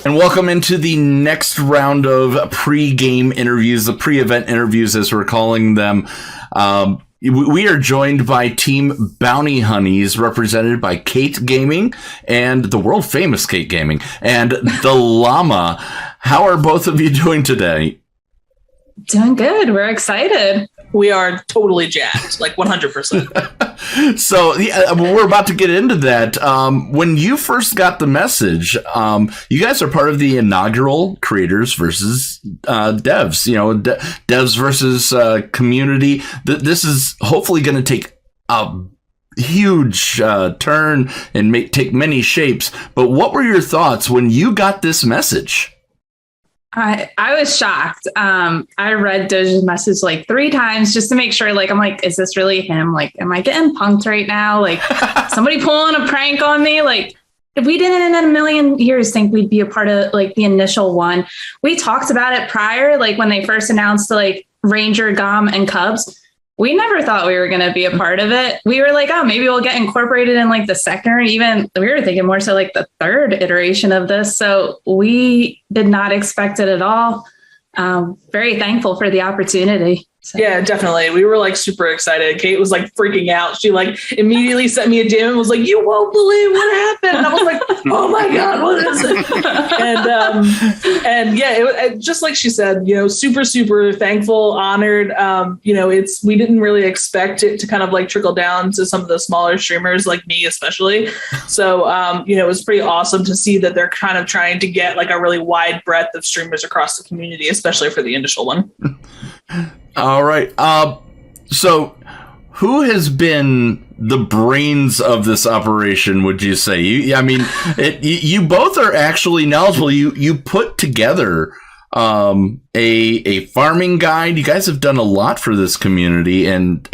And welcome into the next round of pre-game interviews, the pre-event interviews, as we're calling them. We are joined by Team Bounty Honeys, represented by Kate Gaming and the world famous Kate Gaming and the Llama. How are both of you doing today? Doing good. We're excited. we are totally jacked, like 100%. So we're about to get into that. When you first got the message, you guys are part of the inaugural creators versus devs, devs versus community. This is hopefully going to take a huge turn and take many shapes. But what were your thoughts when you got this message? I was shocked. I read Doja's message like 3 times just to make sure, like, I'm like, is this really him? Like, am I getting punked right now? Like, somebody pulling a prank on me? Like, we didn't in a million years think we'd be a part of like the initial one. We talked about it prior, like when they first announced like Ranger, GOM, and Cubs. We never thought we were going to be a part of it. We were like, oh, maybe we'll get incorporated in like the second, or even we were thinking more so like the third iteration of this. So we did not expect it at all. Very thankful for the opportunity. So. Yeah, definitely. We were like super excited. Kate was like freaking out. She like immediately sent me a DM and was like, "You won't believe what happened." And I was like, "Oh my God, what is it?" And yeah, it just like she said, super, super thankful, honored. We didn't really expect it to kind of like trickle down to some of the smaller streamers like me, especially. So, it was pretty awesome to see that they're kind of trying to get like a really wide breadth of streamers across the community, especially for the initial one. All right. So who has been the brains of this operation, would you say? You both are actually knowledgeable. You put together a farming guide. You guys have done a lot for this community, and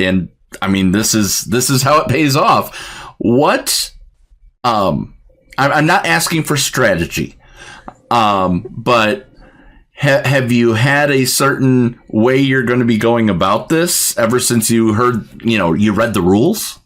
I mean, this is how it pays off. What I'm not asking for strategy, but have you had a certain way you're going to be going about this ever since you heard, you read the rules?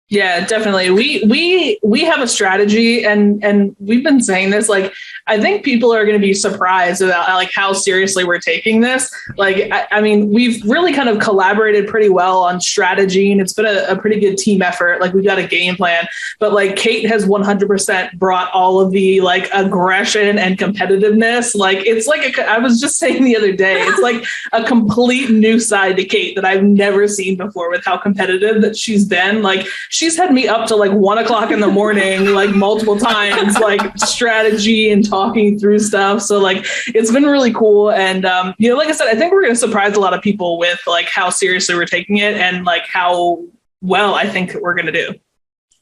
Yeah, definitely. We have a strategy, and we've been saying this. Like, I think people are going to be surprised about like how seriously we're taking this. Like, I mean, we've really kind of collaborated pretty well on strategy, and it's been a pretty good team effort. Like, we've got a game plan, but like Kate has 100% brought all of the like aggression and competitiveness. Like, it's like I was just saying the other day, it's like a complete new side to Kate that I've never seen before with how competitive that she's been. Like, she's had me up to like 1 o'clock in the morning, like multiple times, like strategy and talking through stuff. So like, it's been really cool. And, like I said, I think we're going to surprise a lot of people with like how seriously we're taking it and like how well I think we're going to do.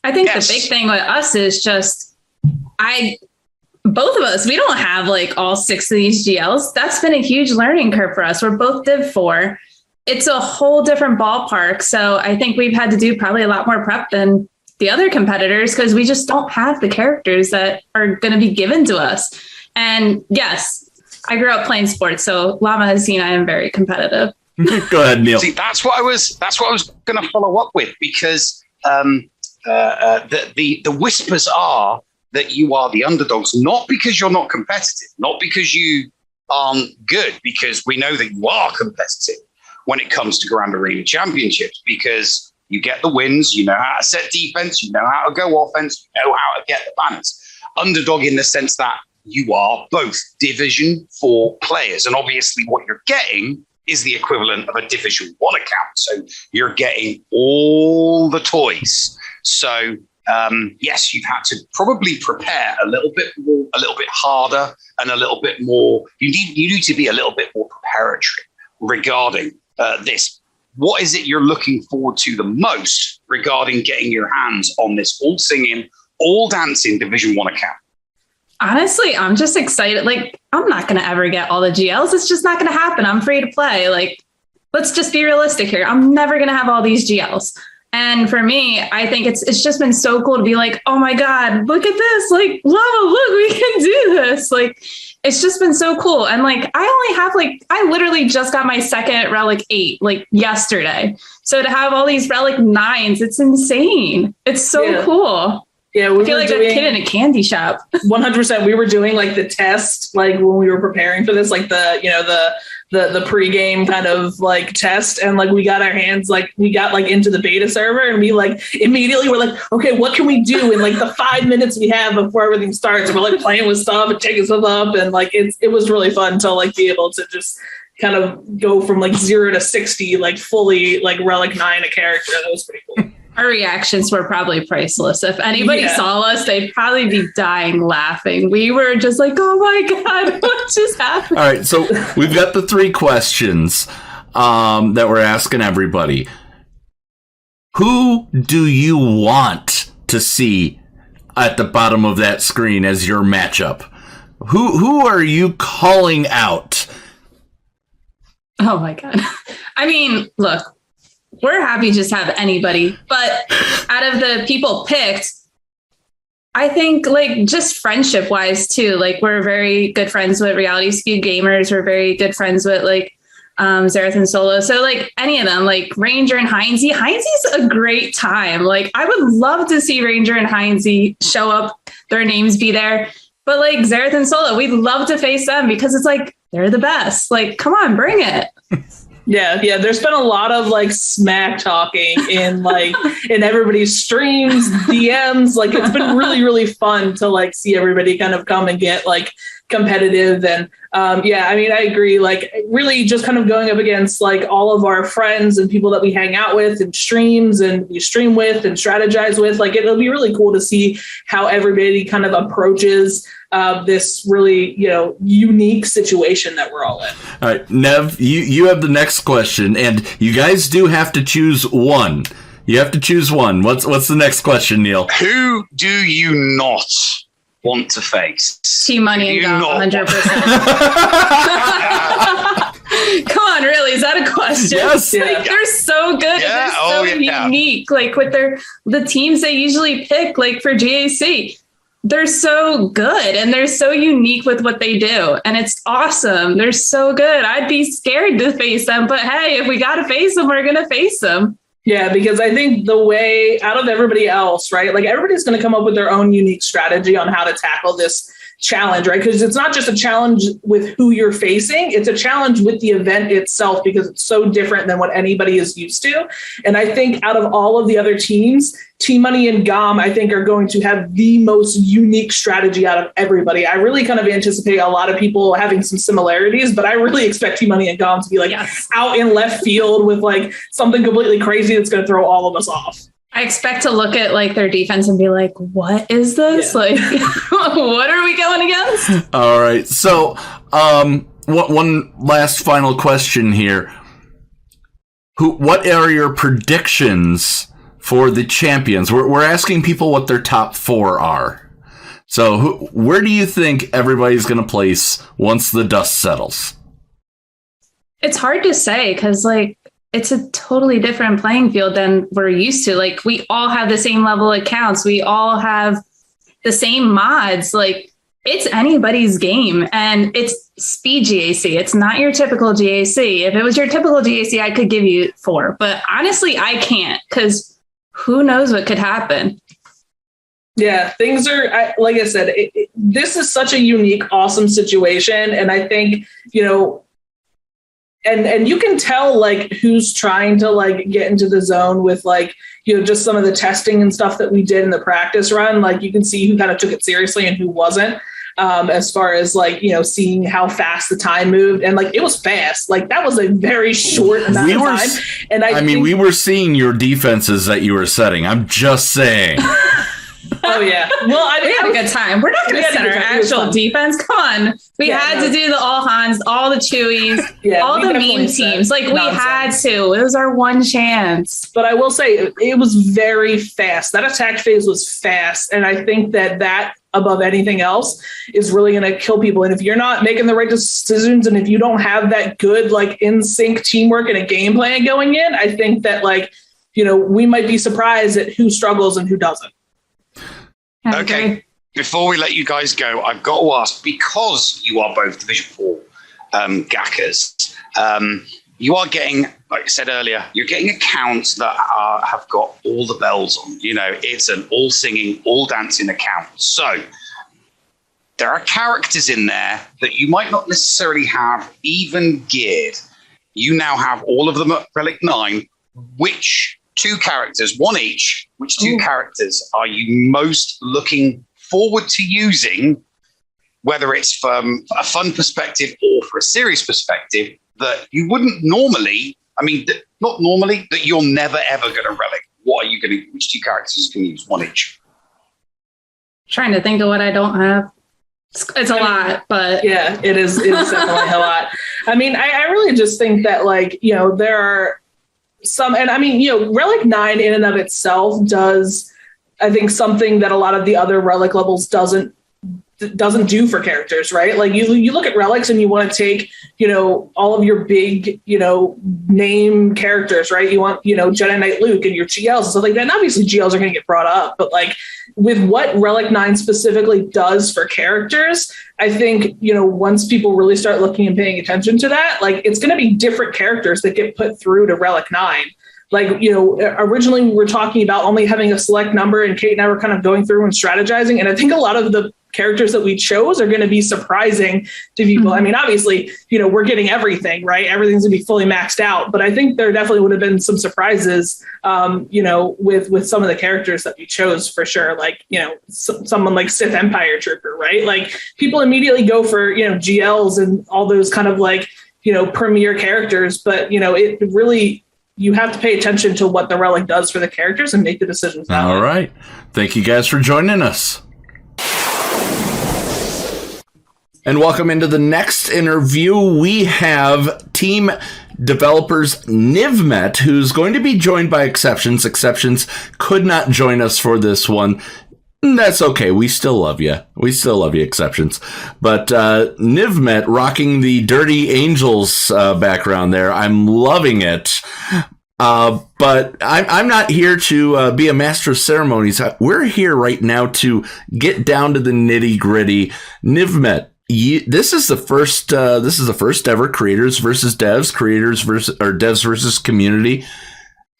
I think the big thing with us is just, both of us, we don't have like all 6 of these GLs. That's been a huge learning curve for us. We're both Div 4. It's a whole different ballpark. So I think we've had to do probably a lot more prep than the other competitors because we just don't have the characters that are going to be given to us. And yes, I grew up playing sports, so Llama has seen I am very competitive. Go ahead, Neil. See, that's what I was going to follow up with, because the whispers are that you are the underdogs, not because you're not competitive, not because you aren't good, because we know that you are competitive when it comes to Grand Arena Championships, because you get the wins, you know how to set defense, you know how to go offense, you know how to get the banners. Underdog in the sense that you are both Division 4 players. And obviously what you're getting is the equivalent of a Division 1 account. So you're getting all the toys. So yes, you've had to probably prepare a little bit more, a little bit harder, and a little bit more. You need to be a little bit more preparatory regarding this. What is it you're looking forward to the most regarding getting your hands on this all singing, all dancing Division 1 account? Honestly, I'm just excited. Like, I'm not going to ever get all the GLs. It's just not going to happen. I'm free to play. Like, let's just be realistic here. I'm never going to have all these GLs. And for me, I think it's just been so cool to be like, oh my God, look at this. Like, Llama, look, we can do this. Like, it's just been so cool. And like, I literally just got my second Relic 8, like yesterday. So to have all these Relic 9s, it's insane. It's so cool. Yeah, I feel like a kid in a candy shop. 100%. We were doing like the test, like when we were preparing for this, like the pregame kind of like test, and like we got our hands, like we got like into the beta server, and we like immediately were like, okay, what can we do in like the 5 minutes we have before everything starts? And we're like playing with stuff and taking stuff up, and like it was really fun to like be able to just kind of go from like 0 to 60, like fully like Relic 9 a character. That was pretty cool. Our reactions were probably priceless. If anybody saw us, they'd probably be dying laughing. We were just like, oh my God, what just happened? All right, so we've got the 3 questions that we're asking everybody. Who do you want to see at the bottom of that screen as your matchup? Who are you calling out? Oh my God. I mean, look, we're happy just to have anybody, but out of the people picked, I think like just friendship wise too, like we're very good friends with Reality Skewed Gamers. We're very good friends with like Zerath and Solo. So like any of them, like Ranger and Heinzie. Heinzie's a great time. Like I would love to see Ranger and Heinzie show up, their names be there. But like Zerath and Solo, we'd love to face them because it's like, they're the best. Like, come on, bring it. Yeah. There's been a lot of like smack talking in everybody's streams, DMs. Like it's been really, really fun to like see everybody kind of come and get like competitive. And I mean, I agree. Like really just kind of going up against like all of our friends and people that we hang out with and streams and we stream with and strategize with. Like it'll be really cool to see how everybody kind of approaches this really, unique situation that we're all in. All right, Nev, you have the next question, and you guys do have to choose one. You have to choose one. What's the next question, Neil? Who do you not want to face? Team Money and Gum, 100%. Come on, really? Is that a question? Yes. Like, they're so good. Yeah. And they're so unique. Like with the teams they usually pick, like for GAC. They're so good and they're so unique with what they do. And it's awesome. They're so good. I'd be scared to face them, but hey, if we got to face them, we're going to face them. Yeah, because I think the way out of everybody else, right? Like everybody's going to come up with their own unique strategy on how to tackle this challenge, right? Because it's not just a challenge with who you're facing, it's a challenge with the event itself because it's so different than what anybody is used to. And I think out of all of the other teams, Team Money and GOM, I think, are going to have the most unique strategy out of everybody. I really kind of anticipate a lot of people having some similarities, but I really expect Team Money and GOM to be like out in left field with like something completely crazy that's going to throw all of us off. I expect to look at like their defense and be like, what is this? Yeah. Like, what are we going against? All right. So one last final question here. What are your predictions for the champions? We're asking people what their top 4 are. So where do you think everybody's going to place once the dust settles? It's hard to say because like, it's a totally different playing field than we're used to. Like we all have the same level of accounts. We all have the same mods. Like it's anybody's game and it's speed GAC. It's not your typical GAC. If it was your typical GAC, I could give you 4, but honestly, I can't because who knows what could happen. Yeah, things are, like I said, this is such a unique, awesome situation. And I think, And you can tell like who's trying to like get into the zone with like, just some of the testing and stuff that we did in the practice run. Like you can see who kind of took it seriously and who wasn't, as far as like, seeing how fast the time moved. And like, it was fast. Like that was a very short amount of time. And I mean, we were seeing your defenses that you were setting. I'm just saying. Oh yeah. Well, we had a good time. We're not going to set our actual defense. Come on. We had to do the all Hans, all the Chewies, all the meme teams. Like we had to. It was our one chance. But I will say it was very fast. That attack phase was fast. And I think that above anything else is really going to kill people. And if you're not making the right decisions and if you don't have that good, like in sync teamwork and a game plan going in, I think that like, we might be surprised at who struggles and who doesn't. Okay, before we let you guys go, I've got to ask, because you are both Division 4 gackers, you are getting, like I said earlier, you're getting accounts that have got all the bells on. It's an all singing, all dancing account. So there are characters in there that you might not necessarily have even geared. You now have all of them at Relic 9. Which 2 characters, 1 each, which 2 characters are you most looking forward to using, whether it's from a fun perspective or for a serious perspective, that you wouldn't normally. I mean, not normally, that you're never ever going to relic. What are you going to? Which two characters can you use? One each. Trying to think of what I don't have. It's a lot, but yeah, it is definitely a lot. I mean, I really just think that, like, you know, there are some, and I mean, you know, Relic 9 in and of itself does, I think, something that a lot of the other Relic levels doesn't do for characters, right? Like you look at relics and you want to take, you know, all of your big, you know, name characters, right? You want, you know, Jedi Knight Luke and your GLs and stuff like that. And obviously GLs are going to get brought up, but like with what Relic 9 specifically does for characters, I think, you know, once people really start looking and paying attention to that, like it's going to be different characters that get put through to Relic 9. Like, you know, originally we were talking about only having a select number, and Kate and I were kind of going through and strategizing. And I think a lot of the characters that we chose are going to be surprising to people. I mean, obviously, you know, we're getting everything, right? Everything's going to be fully maxed out. But I think there definitely would have been some surprises, you know, with some of the characters that we chose for sure. Like, you know, someone like Sith Empire Trooper, right? Like people immediately go for, you know, GLs and all those kind of like, you know, premier characters. But, you know, it really, you have to pay attention to what the relic does for the characters and make the decisions. All right. Thank you guys for joining us. And welcome into the next interview. We have team developers NIVMETT, who's going to be joined by Exceptions. Exceptions could not join us for this one. That's okay. We still love you. We still love you, Exceptions. But NIVMETT rocking the Dirty Angels background there. I'm loving it. But I'm not here to be a master of ceremonies. We're here right now to get down to the nitty gritty. NIVMETT. This is the first ever creators versus devs, devs versus community.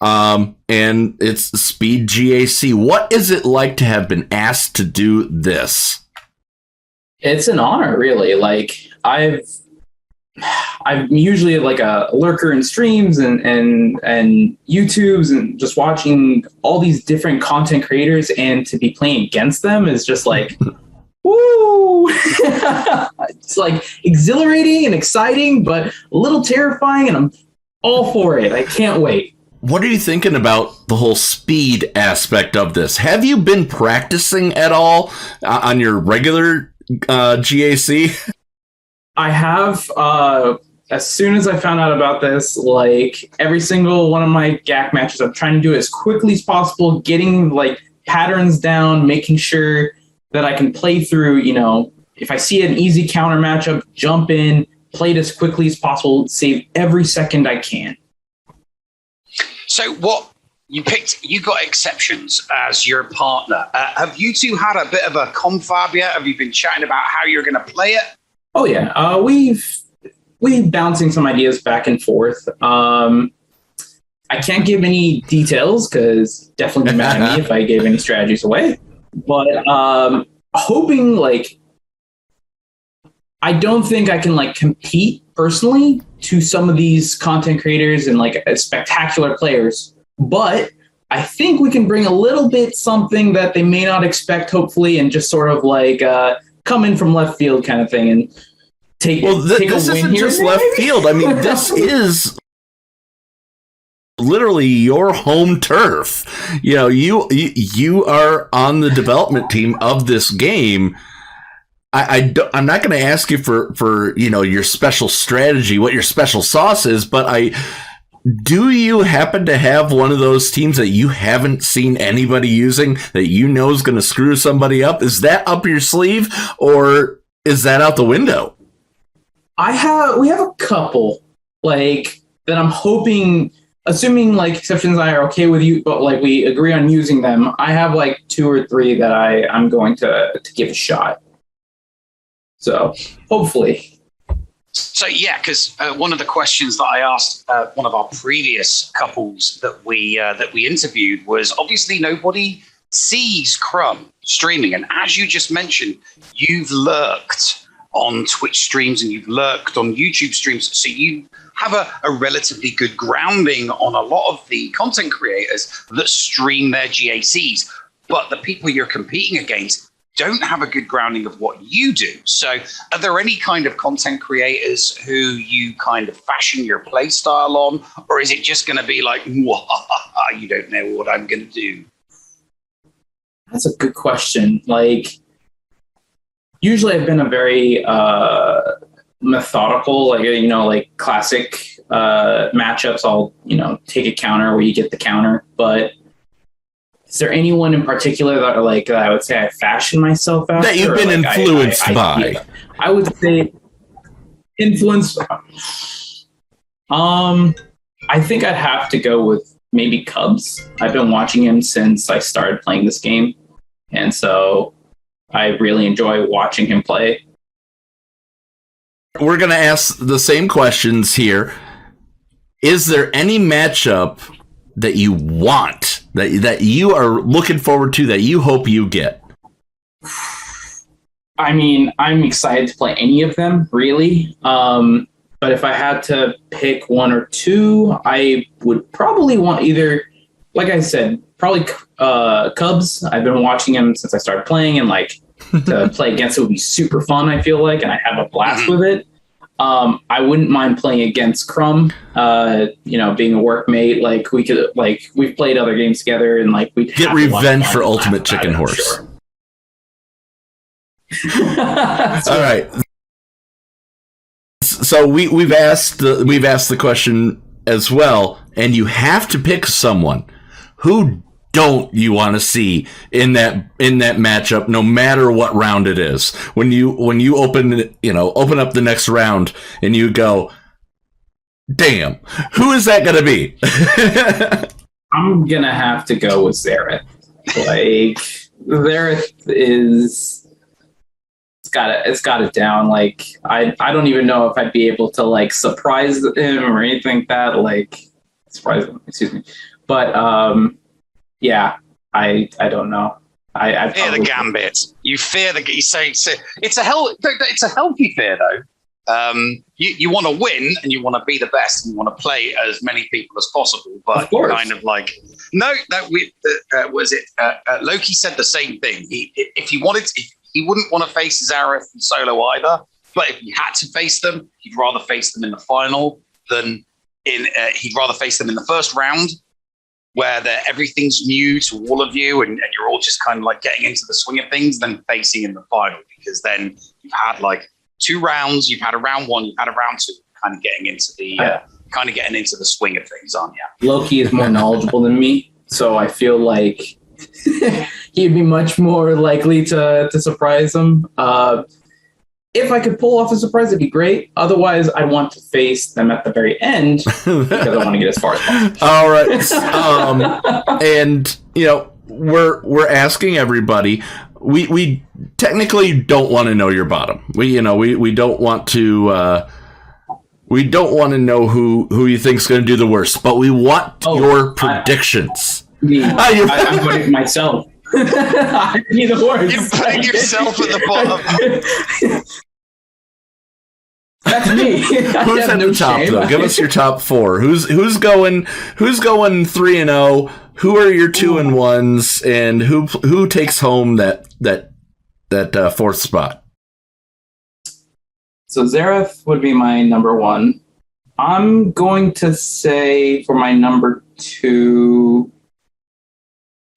And it's Speed GAC. What is it like to have been asked to do this? It's an honor, really. Like I'm usually like a lurker in streams and YouTubes and just watching all these different content creators, and to be playing against them is just like, woo! It's like exhilarating and exciting, but a little terrifying, and I'm all for it. I can't wait. What are you thinking about the whole speed aspect of this? Have you been practicing at all on your regular GAC? I have. As soon as I found out about this, like every single one of my GAC matches, I'm trying to do it as quickly as possible, getting like patterns down, making sure that I can play through, you know, if I see an easy counter matchup, jump in, play it as quickly as possible, save every second I can. So what you picked, you got Exceptions as your partner. Have you two had a bit of a confab yet? Have you been chatting about how you're going to play it? Oh yeah, we've bouncing some ideas back and forth. I can't give any details because definitely be mad at me if I gave any strategies away. But hoping, like, I don't think I can like compete personally to some of these content creators and like spectacular players, but I think we can bring a little bit something that they may not expect, hopefully, and just sort of like come in from left field kind of thing and take a win here. This isn't just left field. I mean, this is literally your home turf. You know, you are on the development team of this game. I'm not going to ask you for you know, your special strategy, what your special sauce is, but do you happen to have one of those teams that you haven't seen anybody using that you know is going to screw somebody up? Is that up your sleeve, or is that out the window? We have a couple like that I'm hoping, assuming like Exceptions and I are okay with you, but like we agree on using them. I have like 2 or 3 that I'm going to give a shot. So hopefully. So yeah, because one of the questions that I asked one of our previous couples that we interviewed was, obviously nobody sees CRUMB streaming, and as you just mentioned, you've lurked on Twitch streams and you've lurked on YouTube streams, so you have a relatively good grounding on a lot of the content creators that stream their GACs. But the people you're competing against don't have a good grounding of what you do. So are there any kind of content creators who you kind of fashion your play style on? Or is it just going to be like, you don't know what I'm going to do? That's a good question. Like, usually I've been a very methodical, like classic matchups. I'll, take a counter where you get the counter. But is there anyone in particular that I would say I fashion myself after? That you've been influenced by? I would say influenced. I think I'd have to go with maybe Cubs. I've been watching him since I started playing this game, and so I really enjoy watching him play. We're going to ask the same questions here. Is there any matchup that you want, that you are looking forward to, that you hope you get? I mean, I'm excited to play any of them, really. But if I had to pick one or two, I would probably want either, like I said, probably Cubs. I've been watching him since I started playing, and to play against it would be super fun, I feel like, and I have a blast with it. I wouldn't mind playing against CRUMB, being a workmate. We've played other games together, and we'd get revenge for Ultimate Chicken Horse. All right. So we've asked the question as well, and you have to pick someone. Who don't you want to see in that matchup, no matter what round it is? When you open up the next round and you go, damn, who is that going to be? I'm gonna have to go with Xerath. Xerath is, it's got it down. I don't even know if I'd be able to surprise him or anything like that. Surprise him, excuse me. But yeah, I don't know. I fear the gambit. You fear you say it's a healthy fear though. You want to win and you want to be the best and you want to play as many people as possible, but kind of Loki said the same thing. If he wouldn't want to face Xerath in solo either, but if he had to face them, he'd rather face them in the final than he'd rather face them in the first round, where everything's new to all of you and you're all just kind of getting into the swing of things, than facing in the final, because then you've had 2 rounds, you've had a round 1, you've had a round 2, kind of getting into the swing of things, aren't you? Loki is more knowledgeable than me, so I feel like he'd be much more likely to surprise him. If I could pull off a surprise, it'd be great. Otherwise, I want to face them at the very end because I want to get as far as possible. All right. And, we're asking everybody. We technically don't want to know your bottom. We don't want to. We don't want to know who you think's going to do the worst, but we want your predictions. I'm putting myself. I'd be the worst. You're putting yourself at the bottom. That's me. Who's at the top though? Give us your top 4. Who's going 3-0? Who are your 2-1s, and who takes home that 4th spot? So Xerath would be my number 1. I'm going to say for my number 2,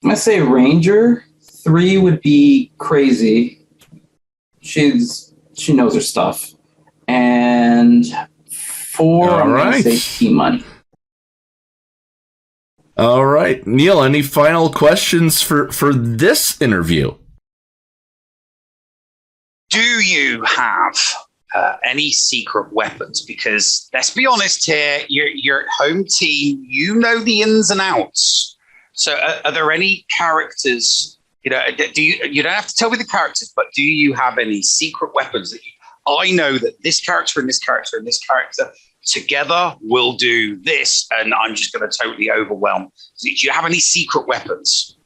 I'm going to say Ranger. 3 would be Crazy. She knows her stuff. And 4, I'm going to say T-Money. All right. Neil, any final questions for this interview? Do you have any secret weapons? Because let's be honest here, you're at home team, you know the ins and outs. So are there any characters, you don't have to tell me the characters, but do you have any secret weapons that I know that this character and this character and this character together will do this, and I'm just going to totally overwhelm? Do you have any secret weapons?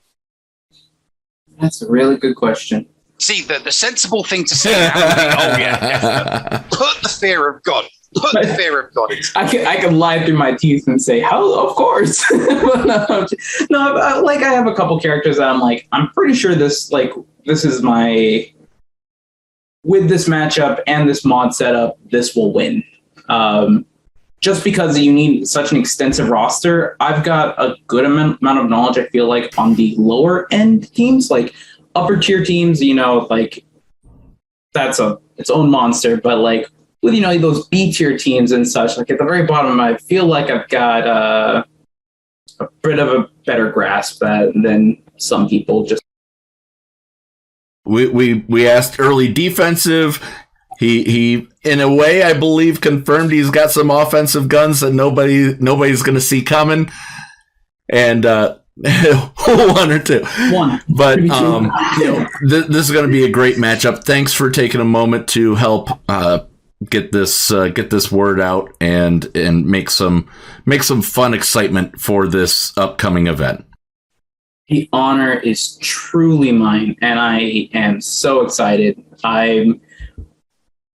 That's a really good question. See, the sensible thing to say now would be, oh yeah, definitely. Put the fear of God. Put the fear of God into it. I can lie through my teeth and say, "How? Of course." No, I have a couple characters that I'm pretty sure this this is with this matchup and this mod setup, this will win. Just because you need such an extensive roster, I've got a good amount of knowledge, I feel like, on the lower end teams, like upper tier teams, like that's its own monster. But like with, those B tier teams and such, like at the very bottom, I feel like I've got a bit of a better grasp than some people. Just we asked early defensive. He in a way, I believe, confirmed he's got some offensive guns that nobody's going to see coming, and one or two. But this is going to be a great matchup. Thanks for taking a moment to help get this word out and make some fun excitement for this upcoming event. The honor is truly mine, and I am so excited.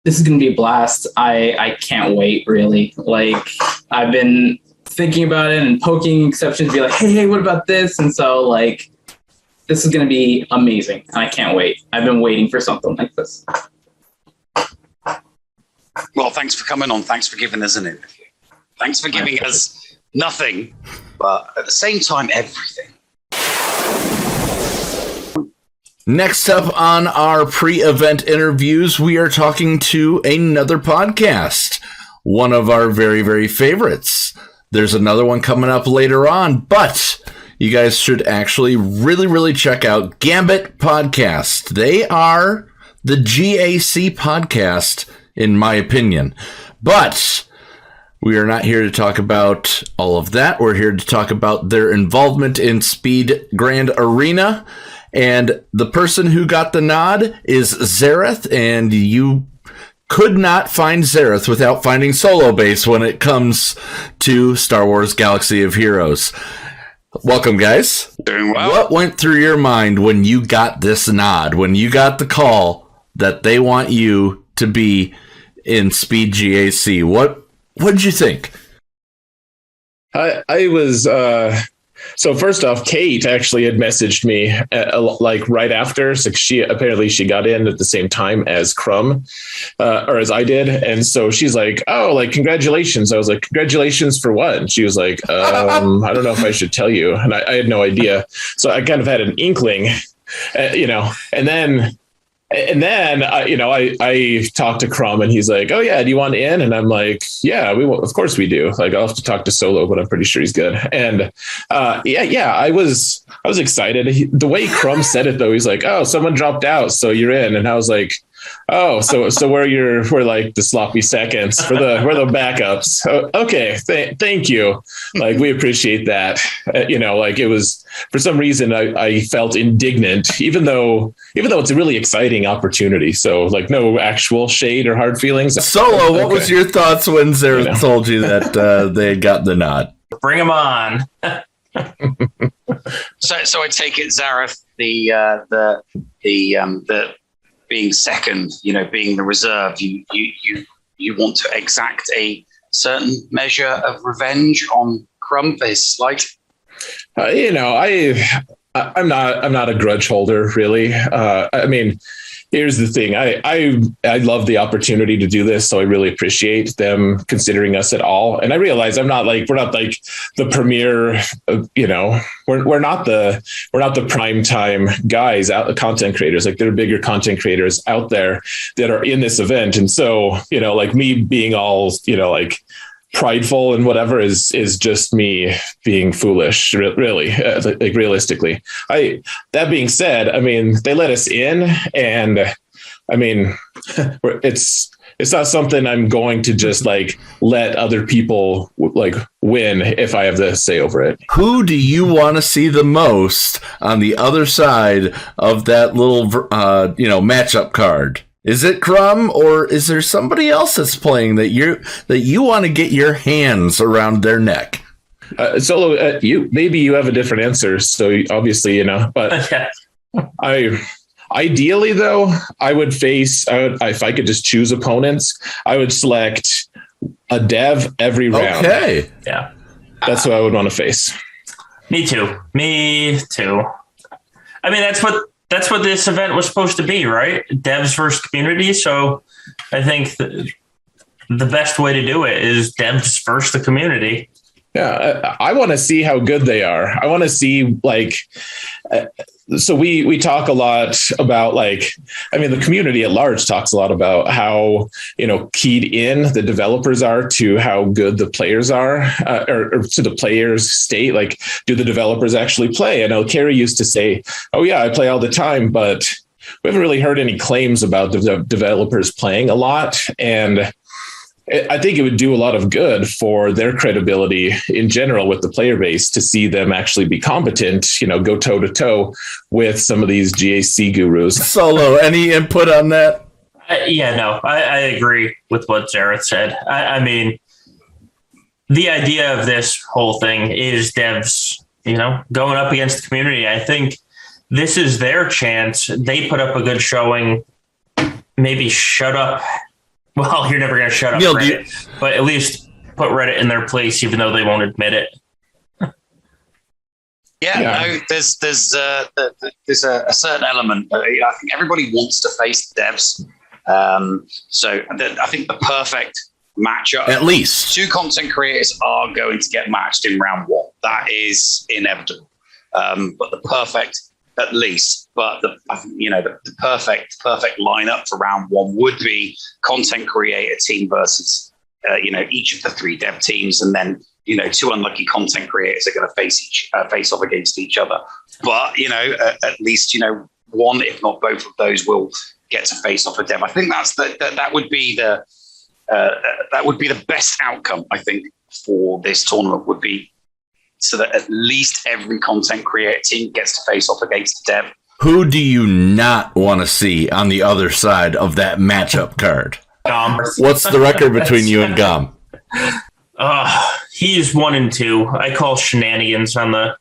This is going to be a blast. I can't wait, really. Like, I've been thinking about it and poking exceptions to be like, hey, what about this? And so, like, this is going to be amazing. And I can't wait. I've been waiting for something like this. Well, thanks for coming on. Thanks for giving us an interview. Thanks for giving us nothing, but at the same time, everything. Next up on our pre-event interviews, we are talking to another podcast, one of our very, very favorites. There's another one coming up later on, but you guys should actually really, really check out Gambit Podcast. They are the GAC podcast, in my opinion. But we are not here to talk about all of that. We're here to talk about their involvement in Speed Grand Arena. And the person who got the nod is Zareth, and you could not find Zareth without finding Solo Base when it comes to Star Wars Galaxy of Heroes. Welcome, guys. Doing well. What went through your mind when you got this nod, when you got the call that they want you to be in Speed GAC? What did you think? I was... So first off, Kate actually had messaged me like right after. So she got in at the same time as CRUMB, or as I did, and so she's like, "Oh, like congratulations!" I was like, "Congratulations for what?" And she was like, "I don't know if I should tell you," and I had no idea. So I kind of had an inkling, and then. I talked to CRUMB and he's like, "Oh yeah, do you want in?" And I'm like, "Yeah, of course we do." Like, I'll have to talk to Solo, but I'm pretty sure he's good. And I was excited. The way CRUMB said it though, he's like, "Oh, someone dropped out, so you're in." And I was like, "Oh, so we're like the sloppy seconds for the backups." Okay, thank you. Like, we appreciate that. Like, it was, for some reason I felt indignant, even though it's a really exciting opportunity. So like, no actual shade or hard feelings. Solo, what was your thoughts when Zareth told you that they got the nod? Bring them on. So I take it, Zareth, the being second, being the reserve, you want to exact a certain measure of revenge on CRUMB for his slight? I'm not a grudge holder, really. I mean, here's the thing. I love the opportunity to do this, so I really appreciate them considering us at all. And I realize we're not like the premier, we're not the prime time guys out, content creators. Like, there are bigger content creators out there that are in this event. And so, like, me being all, like, prideful and whatever is just me being foolish, really, like, realistically. That being said, I mean, they let us in, and I mean, it's not something I'm going to just like let other people like win if I have the say over it. Who do you want to see the most on the other side of that little matchup card? Is it CRUMB, or is there somebody else that's playing that you want to get your hands around their neck? Solo, maybe you have a different answer. So obviously, but ideally though, if I could just choose opponents, I would select a dev every round. Okay. Yeah. That's what I would want to face. Me too. I mean, that's what this event was supposed to be, right? Devs versus community. So I think the best way to do it is devs versus the community. Yeah, I want to see how good they are. I want to see so we talk a lot about the community at large talks a lot about how, keyed in the developers are to how good the players are, or to the players' state. Like, do the developers actually play? I know Carrie used to say, "Oh yeah, I play all the time," but we haven't really heard any claims about the developers playing a lot. And I think it would do a lot of good for their credibility in general with the player base to see them actually be competent, go toe to toe with some of these GAC gurus. Solo, any input on that? I agree with what Zareth said. I mean, the idea of this whole thing is devs, going up against the community. I think this is their chance. They put up a good showing, maybe shut up. Well, you're never going to shut up Neil, Reddit, but at least put Reddit in their place, even though they won't admit it. No, there's a certain element. I think everybody wants to face the devs. I think the perfect matchup, at least two content creators are going to get matched in round one. That is inevitable. But the perfect, at least, but the perfect lineup for round one would be content creator team versus each of the three dev teams, and then two unlucky content creators are going to face off against each other. But at least one, if not both of those, will get to face off a dev. I think that would be the best outcome. I think for this tournament would be, so that at least every content creator team gets to face off against the dev. Who do you not want to see on the other side of that matchup card? What's the record between you and Gom? He's 1-2. I call shenanigans on the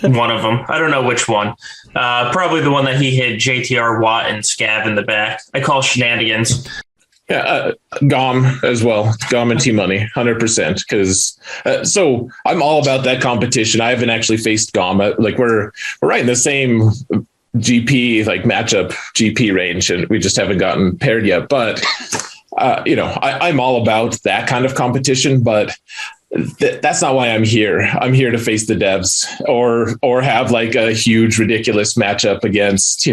one of them. I don't know which one. Probably the one that he hit JTR Watt and Scav in the back. I call shenanigans. Yeah, Gom as well. Gom and T-Money, 100%. Because so I'm all about that competition. I haven't actually faced Gom. We're right in the same GP matchup GP range, and we just haven't gotten paired yet. But I'm all about that kind of competition. But that's not why I'm here. I'm here to face the devs, or have a huge ridiculous matchup against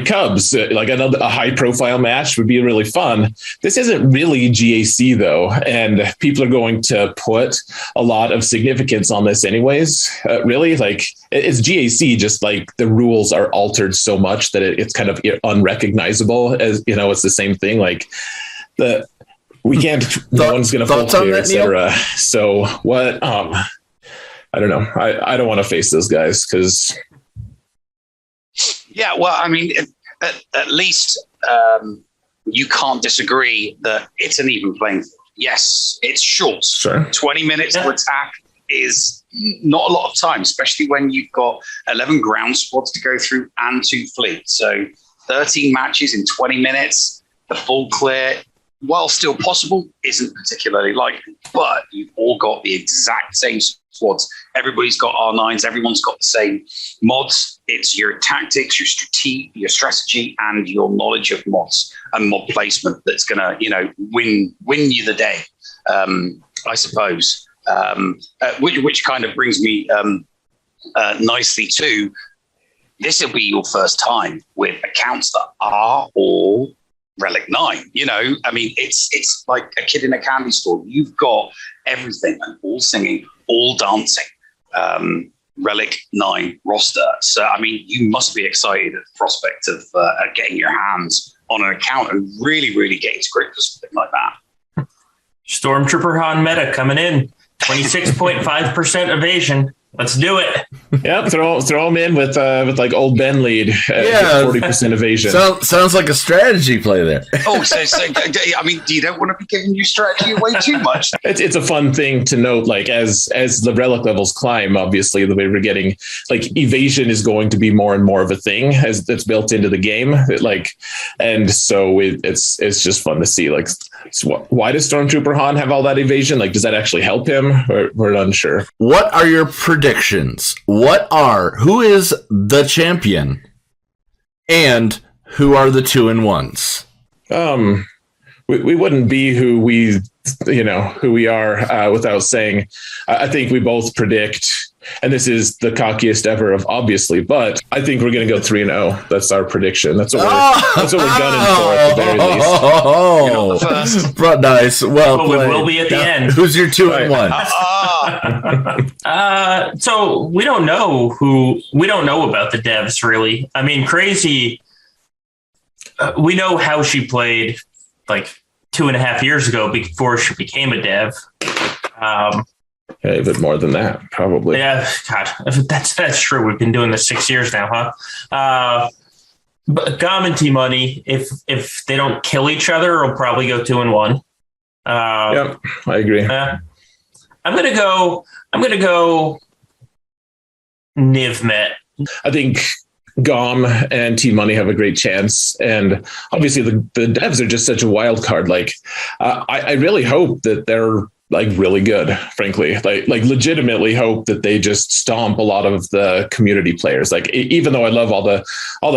Cubs. A high profile match would be really fun. This isn't really GAC though, and people are going to put a lot of significance on this anyways. Really, it's GAC. Just the rules are altered so much that it's kind of unrecognizable. As it's the same thing. We can't. No one's going to vote here, etc. So what? I don't know. I don't want to face those guys because. Yeah, well, I mean, at least you can't disagree that it's an even playing field. Yes, it's short. Sure. 20 minutes to attack is not a lot of time, especially when you've got 11 ground squads to go through and 2 fleets. So 13 matches in 20 minutes, the full clear, while still possible, isn't particularly likely. But you've all got the exact same squads. Everybody's got R9s. Everyone's got the same mods. It's your tactics, your strategy, and your knowledge of mods and mod placement that's going to, win you the day, I suppose. Which kind of brings me nicely to, this will be your first time with accounts that are all Relic 9. I mean, it's like a kid in a candy store. You've got everything, and all singing, all dancing. Relic 9 roster. So, I mean, you must be excited at the prospect of getting your hands on an account and really, really getting to grips with something like that. Stormtrooper Han meta coming in. 26.5% evasion. Let's do it. Yep, throw them in with old Ben lead. 40% evasion. Sounds like a strategy play there. Oh, so I mean, you don't want to be giving your strategy away too much. It's a fun thing to note. As the relic levels climb, obviously the way we're getting evasion is going to be more and more of a thing as it's built into the game. And so it's just fun to see. Why does Stormtrooper Han have all that evasion? Does that actually help him? We're unsure. What are your predictions? What who is the champion, and who are the 2-in-1s? We wouldn't be who we are without saying. I think we both predict, and this is the cockiest ever of obviously, but I think we're going to go 3-0. That's our prediction. That's what we're gunning for at the very least. Oh, but nice. Well, we will be at the end. Who's your 2-in-1? So we don't know about the devs really. I mean, Crazy. We know how she played like 2.5 years ago before she became a dev. A bit more than that, probably. Yeah, God, that's true. We've been doing this 6 years now, huh? But GOM and T-Money, if they don't kill each other, will probably go 2-1. Yep, I agree. I'm gonna go NIVMETT. I think GOM and T-Money have a great chance, and obviously the devs are just such a wild card. Like, I really hope that they're like really good, frankly, like legitimately hope that they just stomp a lot of the community players. Like, even though I love all the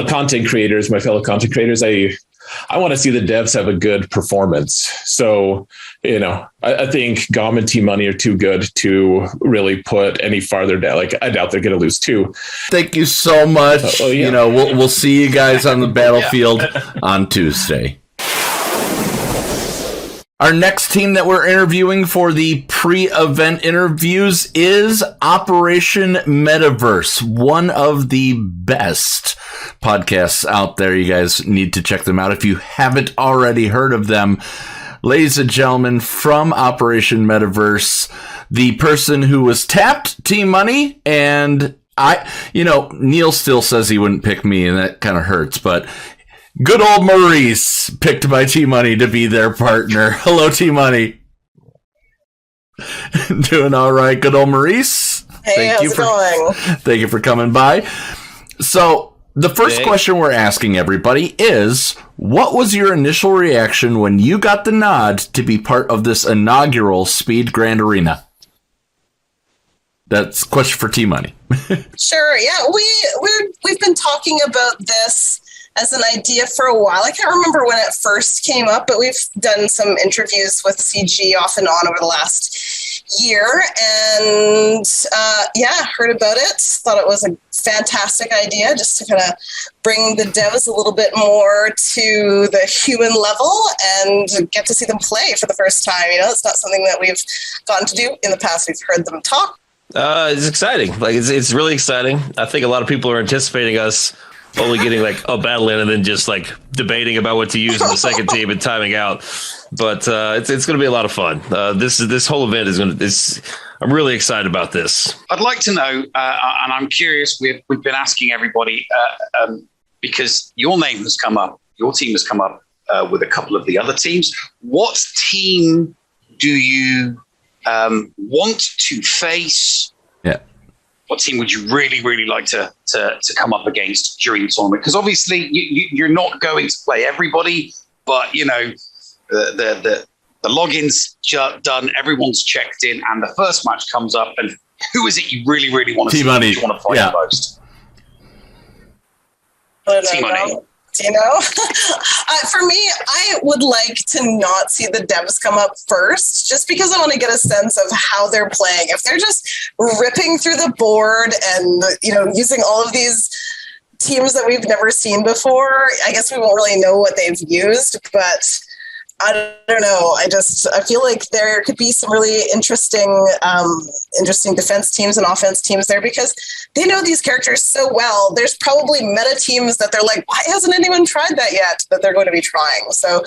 content creators, my fellow content creators, I want to see the devs have a good performance. So, I think GOM and T-Money are too good to really put any farther down. Like, I doubt they're going to lose too. Thank you so much. We'll see you guys on the battlefield on Tuesday. Our next team that we're interviewing for the pre-event interviews is Operation Metaverse, one of the best podcasts out there. You guys need to check them out if you haven't already heard of them. Ladies and gentlemen, from Operation Metaverse, the person who was tapped, T-Money, and Neil still says he wouldn't pick me, and that kind of hurts, but good old Maurice picked by T-Money to be their partner. Hello, T-Money. Doing all right, good old Maurice. Hey, how's it going? Thank you for coming by. So, the first question we're asking everybody is, what was your initial reaction when you got the nod to be part of this inaugural Speed Grand Arena? That's a question for T-Money. Sure, yeah. We've been talking about this as an idea for a while. I can't remember when it first came up, but we've done some interviews with CG off and on over the last year, and heard about it. Thought it was a fantastic idea, just to kind of bring the devs a little bit more to the human level and get to see them play for the first time. It's not something that we've gotten to do in the past. We've heard them talk. It's exciting. Like, it's really exciting. I think a lot of people are anticipating us only getting like a battle in and then just like debating about what to use in the second team and timing out. But it's going to be a lot of fun. This whole event I'm really excited about this. I'd like to know, and I'm curious, we've been asking everybody, because your name has come up, your team has come up with a couple of the other teams. What team do you want to face? Yeah. What team would you really, really like to come up against during the tournament? Because obviously you're not going to play everybody, but the login's done, everyone's checked in, and the first match comes up. And who is it you really, really want to see? T-Money. You want to fight the most? T-Money. For me, I would like to not see the devs come up first, just because I want to get a sense of how they're playing. If they're just ripping through the board and, using all of these teams that we've never seen before, I guess we won't really know what they've used, but I don't know. I feel like there could be some really interesting defense teams and offense teams there, because they know these characters so well. There's probably meta teams that they're like, why hasn't anyone tried that yet? That they're going to be trying. So,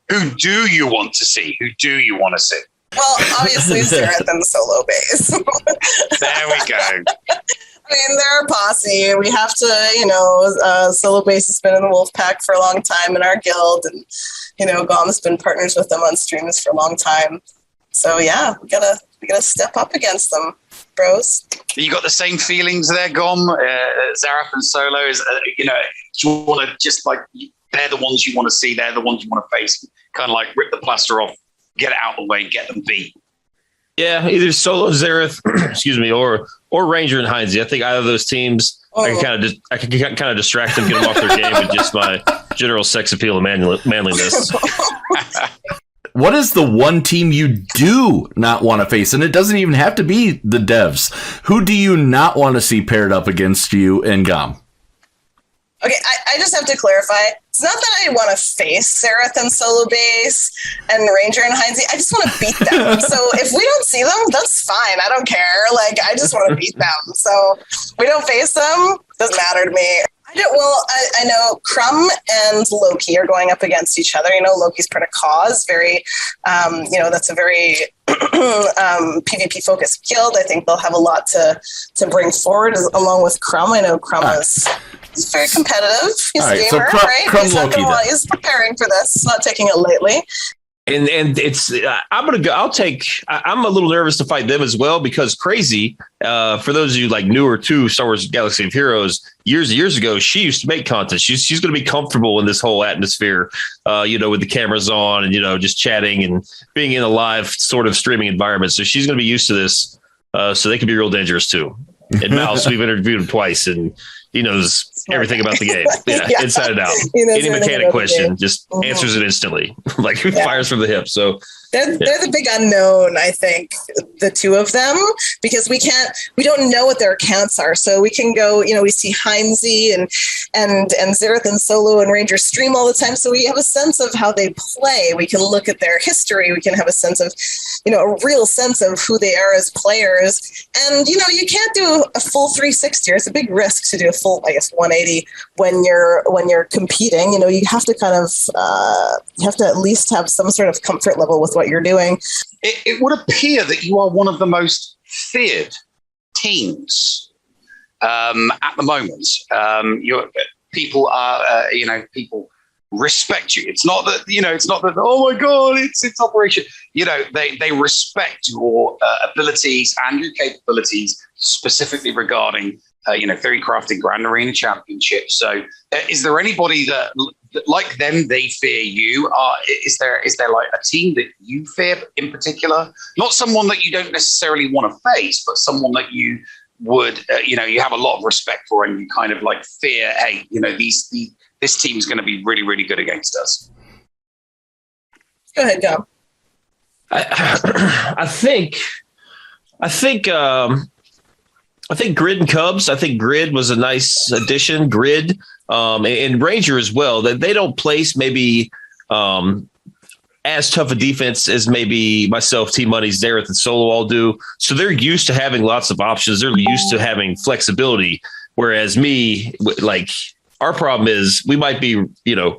who do you want to see? Well, obviously Xerath and Solo Base. There we go. I mean, they're a posse. We have to, Solo Base has been in the Wolf Pack for a long time in our guild, and GOM has been partners with them on streams for a long time. So yeah, we gotta step up against them, bros. You got the same feelings there, GOM, Xerath and Solo. Do you want to just like, they're the ones you want to see, they're the ones you want to face, kind of like rip the plaster off, get it out of the way, get them beat. Yeah, either Solo Xerath, excuse me, or or Ranger and Heinze. I think either of those teams, I can kind of distract them, get them off their game with just my general sex appeal and manliness. What is the one team you do not want to face? And it doesn't even have to be the devs. Who do you not want to see paired up against you in GOM? Okay, I just have to clarify. It's not that I want to face Xerath and Solo Base and Ranger and Heinze. I just want to beat them. So if we don't see them, that's fine. I don't care. Like, I just want to beat them. So we don't face them. Doesn't matter to me. I know CRUMB and Loki are going up against each other. You know, Loki's part of Cause, very, that's a very PvP focused guild. I think they'll have a lot to bring forward along with CRUMB. I know CRUMB is very competitive. He's a gamer, right? He's preparing for this. He's not taking it lightly. And it's I'm a little nervous to fight them as well, because Crazy, for those of you like newer to Star Wars Galaxy of Heroes, years ago, she used to make content. She's going to be comfortable in this whole atmosphere, with the cameras on and, just chatting and being in a live sort of streaming environment. So she's going to be used to this. So they can be real dangerous too. And Mouse, we've interviewed him twice, and he knows everything about the game. Yeah, inside and out. Any mechanic question, just answers it instantly. Like fires from the hip. So they're the big unknown, I think, the two of them, because we don't know what their accounts are. So we can go, we see Heinze and Xerath and Solo and Ranger stream all the time. So we have a sense of how they play. We can look at their history. We can have a sense of, a real sense of who they are as players. And, you can't do a full 360. It's a big risk to do a full, 180 when you're competing. You have to kind of, you have to at least have some sort of comfort level with what you're doing. It would appear that you are one of the most feared teams at the moment. People respect you. It's not that, oh my God, it's Operation. They respect your abilities and your capabilities, specifically regarding Theory Crafted Grand Arena Championship. So is there anybody that, like them, they fear you? Is there like a team that you fear in particular? Not someone that you don't necessarily want to face, but someone that you would, you have a lot of respect for, and you kind of like fear, hey, this team's going to be really, really good against us. Go ahead, Dom. I think Grid and Cubs. I think Grid was a nice addition. Grid and Ranger as well. That they don't place maybe as tough a defense as maybe myself, Team Money, Xerath, and Solo all do. So they're used to having lots of options. They're used to having flexibility. Whereas me, our problem is we might be,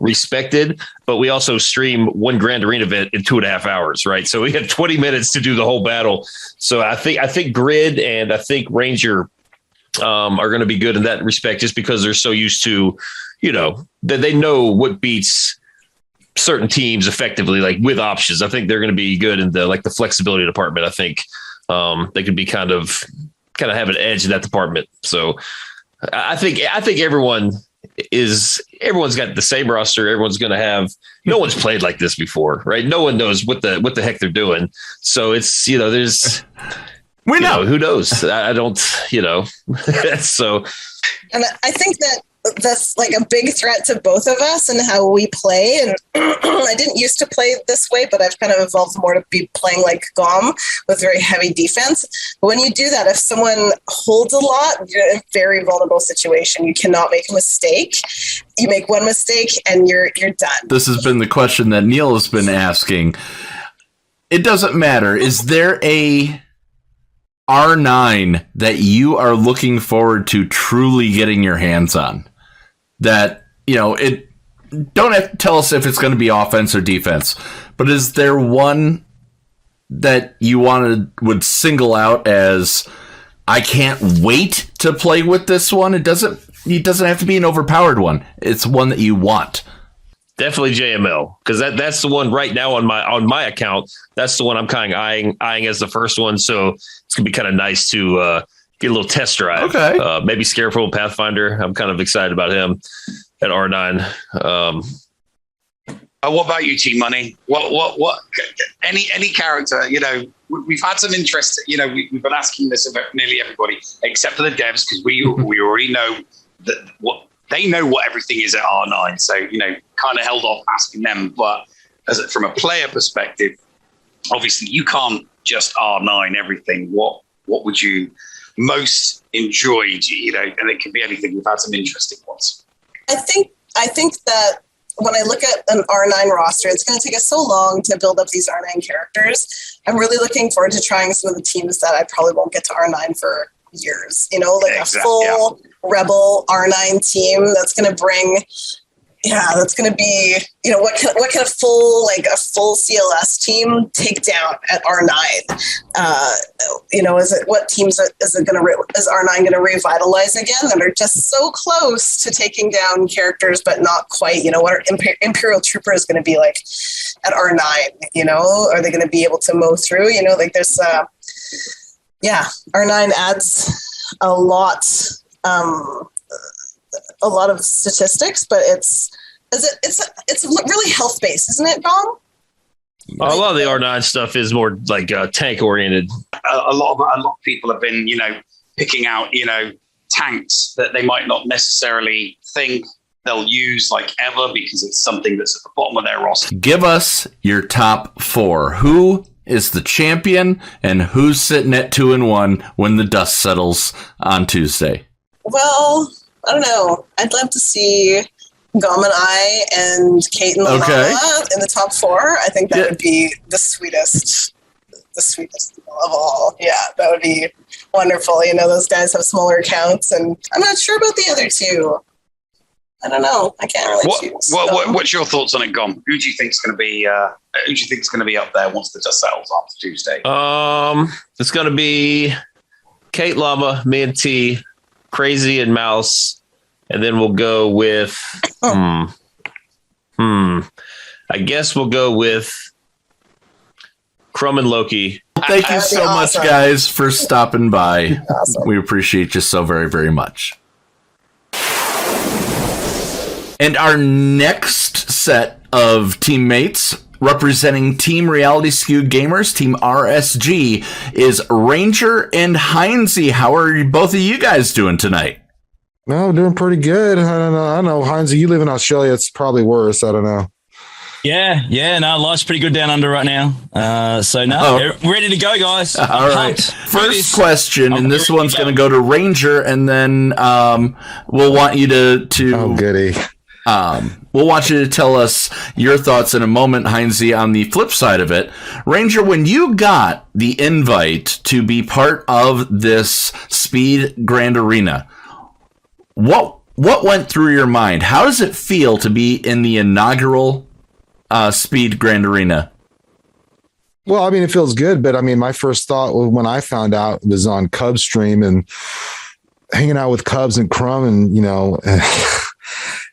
respected, but we also stream one Grand Arena event in 2.5 hours, right? So we have 20 minutes to do the whole battle. So I think Grid and I think Ranger are going to be good in that respect, just because they're so used to, that they know what beats certain teams effectively, like with options. I think they're going to be good in the flexibility department. I think they could be kind of have an edge in that department. So I think everyone's got the same roster. Everyone's going to have, no one's played like this before, right? No one knows what the heck they're doing. So it's, there's, who knows? I don't, so. And I think that's like a big threat to both of us and how we play. And I didn't used to play this way, but I've kind of evolved more to be playing like GOM with very heavy defense. But when you do that, if someone holds a lot, you're in a very vulnerable situation. You cannot make a mistake. You make one mistake and you're done. This has been the question that Neil has been asking. It doesn't matter. Is there a R9 that you are looking forward to truly getting your hands on? That, it don't have to tell us if it's going to be offense or defense, but is there one that you would single out as, I can't wait to play with this one? It doesn't have to be an overpowered one. It's one that you want. Definitely JML, because that's the one right now on my account. That's the one I'm kind of eyeing as the first one. So it's gonna be kind of nice to get a little test drive. Okay. Maybe Scarecrow and Pathfinder. I'm kind of excited about him at R9. What about you, Team Money? What? Any character? You know, we've had some interest. You know, we've been asking this about nearly everybody, except for the devs, because we already know that they know what everything is at R9. So you know, kind of held off asking them. But from a player perspective, obviously you can't just R9 everything. What would you most enjoy? You know, and it can be anything. We've had some interesting ones. I think that when I look at an R9 roster, it's going to take us so long to build up these R9 characters. I'm really looking forward to trying some of the teams that I probably won't get to R9 for years. You know, like a full Rebel R9 team that's going to bring. Yeah, that's going to be, you know, what can a full CLS team take down at R9? You know, what teams is R9 going to revitalize again that are just so close to taking down characters, but not quite? You know, what are Imperial Trooper is going to be like at R9? You know, are they going to be able to mow through? You know, like there's, R9 adds a lot of statistics, but it's really health based, isn't it, Dom? A lot of the R9 stuff is more like tank oriented. A lot of people have been, you know, picking out, you know, tanks that they might not necessarily think they'll use like ever because it's something that's at the bottom of their roster. Give us your top 4. Who is the champion and who's sitting at 2-1 when the dust settles on Tuesday? Well, I don't know. I'd love to see Gom and I and Kate and Lamama in the top 4. I think that would be the sweetest of all. Yeah, that would be wonderful. You know, those guys have smaller accounts, and I'm not sure about the other two. I don't know. I can't really choose. What's your thoughts on it, Gom? Who do you think is going to be? Who do you think is going to be up there once the dust settles after Tuesday? It's going to be Kate, Llama, me, and T, Crazy, and Mouse. And then we'll go with, I guess we'll go with CRUMB and Loki. Thank you so much, guys, for stopping by. Awesome. We appreciate you so very, very much. And our next set of teammates representing Team Reality Skewed Gamers, Team RSG, is Ranger and Heinze. How are both of you guys doing tonight? No, doing pretty good. I don't know. Heinze, you live in Australia. It's probably worse. I don't know. Yeah. No, life's pretty good down under right now. Ready to go, guys. All right. First question, and this one's going to go to Ranger, and then we'll want you to. Oh, goody. We'll want you to tell us your thoughts in a moment, Heinze, on the flip side of it. Ranger, when you got the invite to be part of this Speed Grand Arena, what went through your mind? How does it feel to be in the inaugural Speed Grand Arena? Well, I mean, it feels good, but I mean, my first thought when I found out was on Cub stream and hanging out with Cubs and CRUMB, and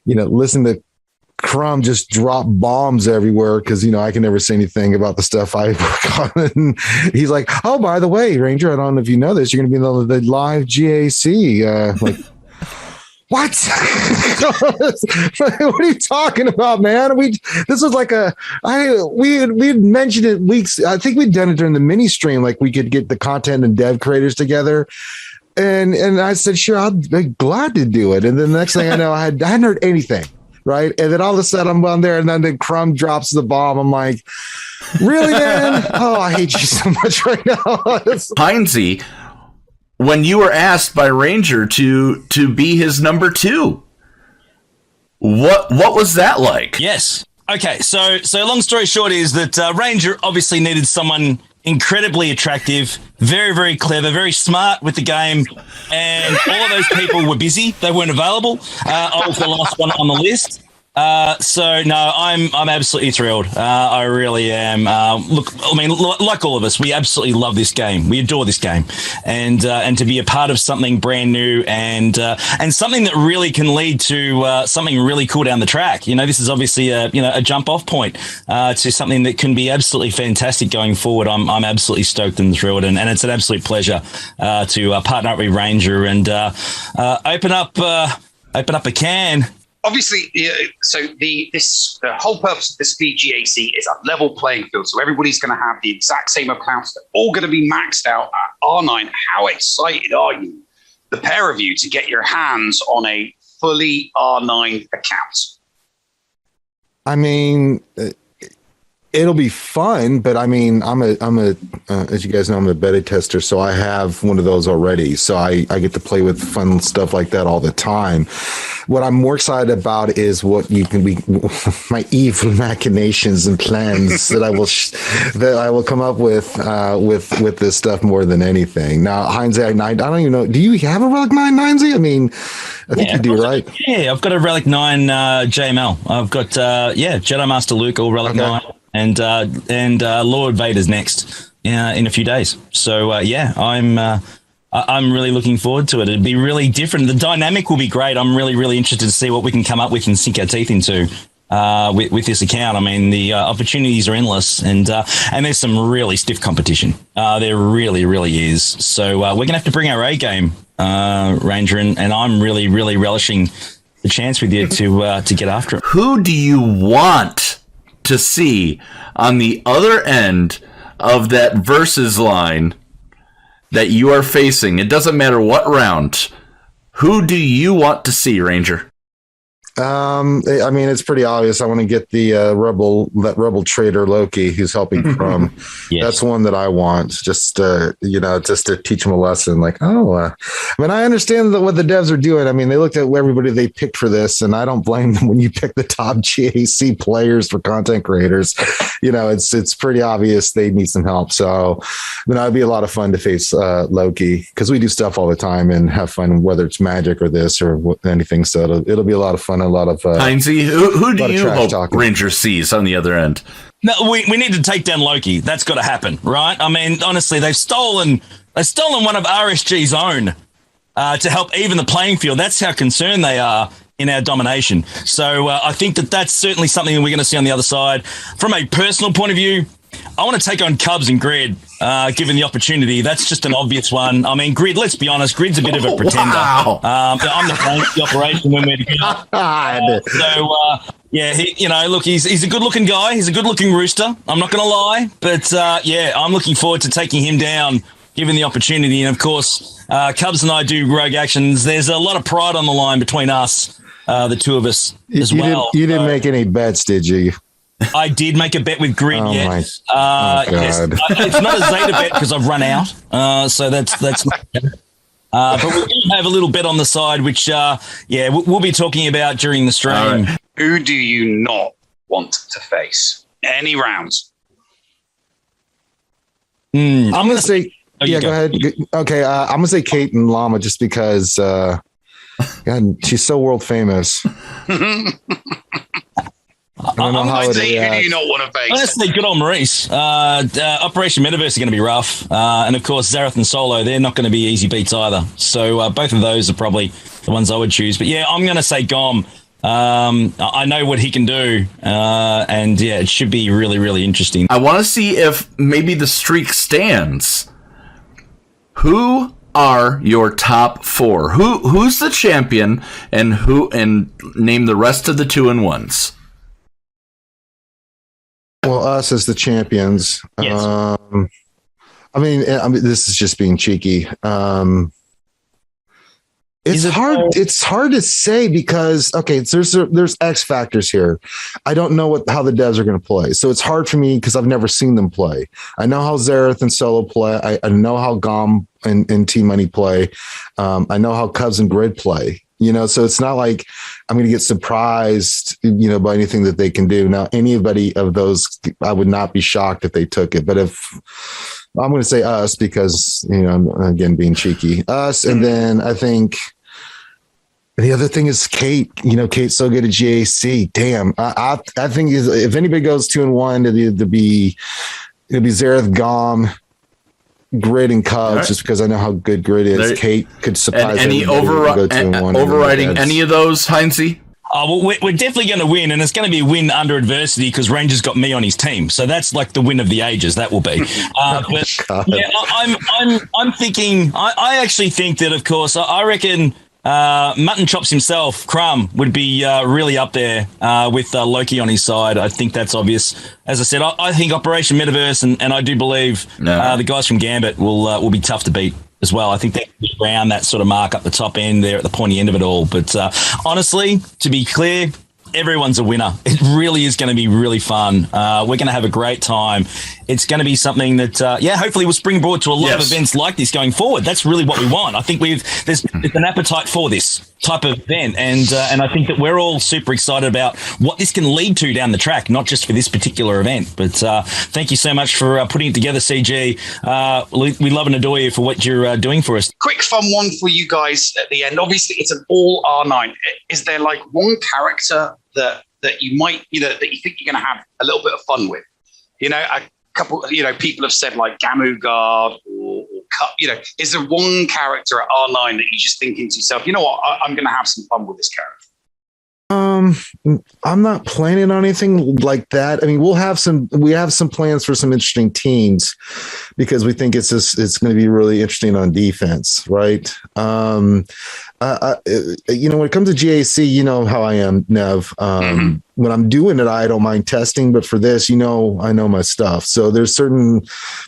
listen to CRUMB just drop bombs everywhere because I can never say anything about the stuff I work on. And he's like, "Oh, by the way, Ranger, I don't know if you know this, you're going to be in the live GAC." Like, what? What are you talking about, man? This was like we mentioned it weeks. I think we'd done it during the mini stream. Like we could get the content and dev creators together. And I said, sure, I'll be glad to do it. And then the next thing I know, I hadn't heard anything. Right. And then all of a sudden I'm on there, and then CRUMB drops the bomb. I'm like, really, man? Oh, I hate you so much right now. Heinze, when you were asked by Ranger to be his number 2, what was that like? Yes. Okay. So long story short is that Ranger obviously needed someone incredibly attractive, very, very clever, very smart with the game, and all of those people were busy. They weren't available. I was the last one on the list. So no, I'm absolutely thrilled. I really am. Look, I mean, like all of us, we absolutely love this game. We adore this game, and to be a part of something brand new and something that really can lead to something really cool down the track. This is obviously a jump off point to something that can be absolutely fantastic going forward. I'm absolutely stoked and thrilled, and it's an absolute pleasure to partner up with Ranger and open up a can obviously, so the whole purpose of the Speed GAC is a level playing field. So everybody's going to have the exact same accounts. They're all going to be maxed out at R9. How excited are you, the pair of you, to get your hands on a fully R9 account? I mean, it'll be fun, but I mean, I'm a as you guys know, I'm a beta tester, so I have one of those already. So I get to play with fun stuff like that all the time. What I'm more excited about is what you can be, my evil machinations and plans that I will come up with this stuff more than anything. Now, Heinz, I don't even know. Do you have a Relic 9, Heinz? I mean, I think you do, right? Yeah, I've got a Relic 9 JML. I've got Jedi Master Luke or Relic 9. And Lord Vader's next in a few days. So I'm really looking forward to it. It'd be really different. The dynamic will be great. I'm really interested to see what we can come up with and sink our teeth into with this account. I mean, the opportunities are endless, and there's some really stiff competition. There really is. So we're gonna have to bring our A game, Ranger, and I'm really relishing the chance with you to get after it. Who do you want to see on the other end of that versus line that you are facing? It doesn't matter what round. Who do you want to see, Ranger? I mean, it's pretty obvious. I want to get the rebel trader Loki, who's helping CRUMB. Yes. That's one that I want, just to teach him a lesson. Like, I mean, I understand what the devs are doing. I mean, they looked at everybody they picked for this, and I don't blame them. When you pick the top GAC players for content creators, it's pretty obvious they need some help. So, it'd be a lot of fun to face Loki, because we do stuff all the time and have fun, whether it's Magic or this or anything. So it'll be a lot of fun. A lot of Heinzie, who do you hope Ranger sees on the other end? No, we need to take down Loki. That's got to happen, right? I mean, honestly, they've stolen one of RSG's own to help even the playing field. That's how concerned they are in our domination. So I think that's certainly something that we're going to see on the other side. From a personal point of view, I want to take on Cubs and Grid, given the opportunity. That's just an obvious one. I mean, Grid, let's be honest, Grid's a bit of a pretender. Wow. I'm the operation when we're together. Look, he's a good-looking guy. He's a good-looking rooster. I'm not going to lie. But, I'm looking forward to taking him down, given the opportunity. And, of course, Cubs and I do rogue actions. There's a lot of pride on the line between us, the two of us, as well. You didn't make any bets, did you? I did make a bet with Grid. Oh yes. Yes. It's not a Zeta bet because I've run out. So that's not but we do have a little bet on the side, which we'll be talking about during the stream. Right. Who do you not want to face? Any rounds? I'm going to say, go ahead. Okay, I'm going to say Kate and Llama, just because God, she's so world famous. I don't know how who do you not want to face? Honestly, good old Maurice. Operation Metaverse is going to be rough. And, of course, Zareth and Solo, they're not going to be easy beats either. So both of those are probably the ones I would choose. But, I'm going to say Gom. I know what he can do. It should be really interesting. I want to see if maybe the streak stands. Who are your top four? Who's the champion, and name the rest of the 2-in-1s? Well, us as the champions. Yes. I mean, this is just being cheeky. It's hard. It's hard to say because there's X factors here. I don't know how the devs are going to play, so it's hard for me because I've never seen them play. I know how Zareth and Solo play. I know how Gom and T Money play. I know how Cubs and Grid play. So it's not like I'm going to get surprised, by anything that they can do. Now, anybody of those, I would not be shocked if they took it. But if I'm going to say us, because, again, being cheeky, us. And then I think the other thing is Kate. Kate's so good at GAC. Damn. I think if anybody goes 2-in-1, it'd be Zareth, Gom, Grid, and Cubs, right, just because I know how good Grid is. Kate could surprise any overriding any of those, Heinzie? Well, we're definitely going to win, and it's going to be a win under adversity because Ranger's got me on his team. So that's like the win of the ages. That will be. I'm thinking. I actually think that, of course, I reckon Mutton Chops himself, CRUMB, would be really up there with Loki on his side. I think that's obvious. As I said, I think Operation Metaverse, and I do believe the guys from Gambit will be tough to beat as well. I think they're around that sort of mark up the top end there at the pointy end of it all. But honestly, to be clear, everyone's a winner. It really is going to be really fun. We're going to have a great time. It's going to be something that, hopefully will springboard to a lot of events like this going forward. That's really what we want. I think there's an appetite for this type of event, and I think that we're all super excited about what this can lead to down the track, not just for this particular event. But thank you so much for putting it together, CG. We love and adore you for what you're doing for us. Quick fun one for you guys at the end. Obviously, it's an all R9. Is there like one character that you might, that you think you're going to have a little bit of fun with? A couple, people have said like Gamu Guard or Cup. Is there one character at R9 that you're just thinking to yourself, you know what, I'm going to have some fun with this character? I'm not planning on anything like that. I mean, we have some plans for some interesting teams because we think it's going to be really interesting on defense, right? When it comes to GAC, you know how I am, Nev. When I'm doing it, I don't mind testing, but for this, I know my stuff. So there's certain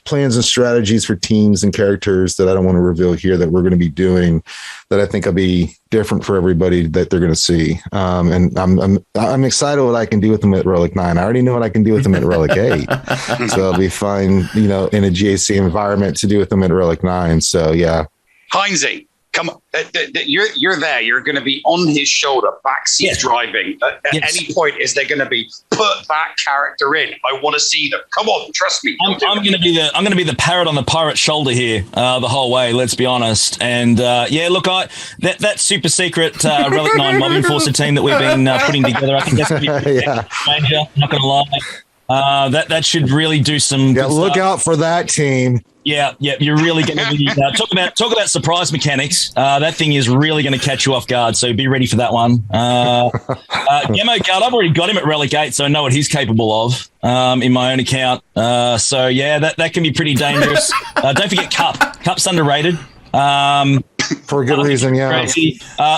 plans and strategies for teams and characters that I don't want to reveal here that we're going to be doing that I think will be different for everybody that they're going to see. And I'm excited what I can do with them at Relic 9. I already know what I can do with them at Relic 8. So I'll be fine, in a GAC environment to do with them at Relic 9. So yeah. Heinze, come on. You're there. You're going to be on his shoulder, backseat driving. At any point, is there going to be put that character in? I want to see them. Come on, trust me. I'm going to be the parrot on the pirate shoulder here the whole way. Let's be honest. And look, that super secret Relic 9 Mob Enforcer team that we've been putting together, I think that's going to be major. Not going to lie. That should really do some. Yeah, look out for that team. Yeah, you're really going to be talk about surprise mechanics. That thing is really going to catch you off guard, so be ready for that one. Demo Guard, I've already got him at Relic 8, so I know what he's capable of in my own account. That can be pretty dangerous. Don't forget Cup's underrated. For a good reason, yeah.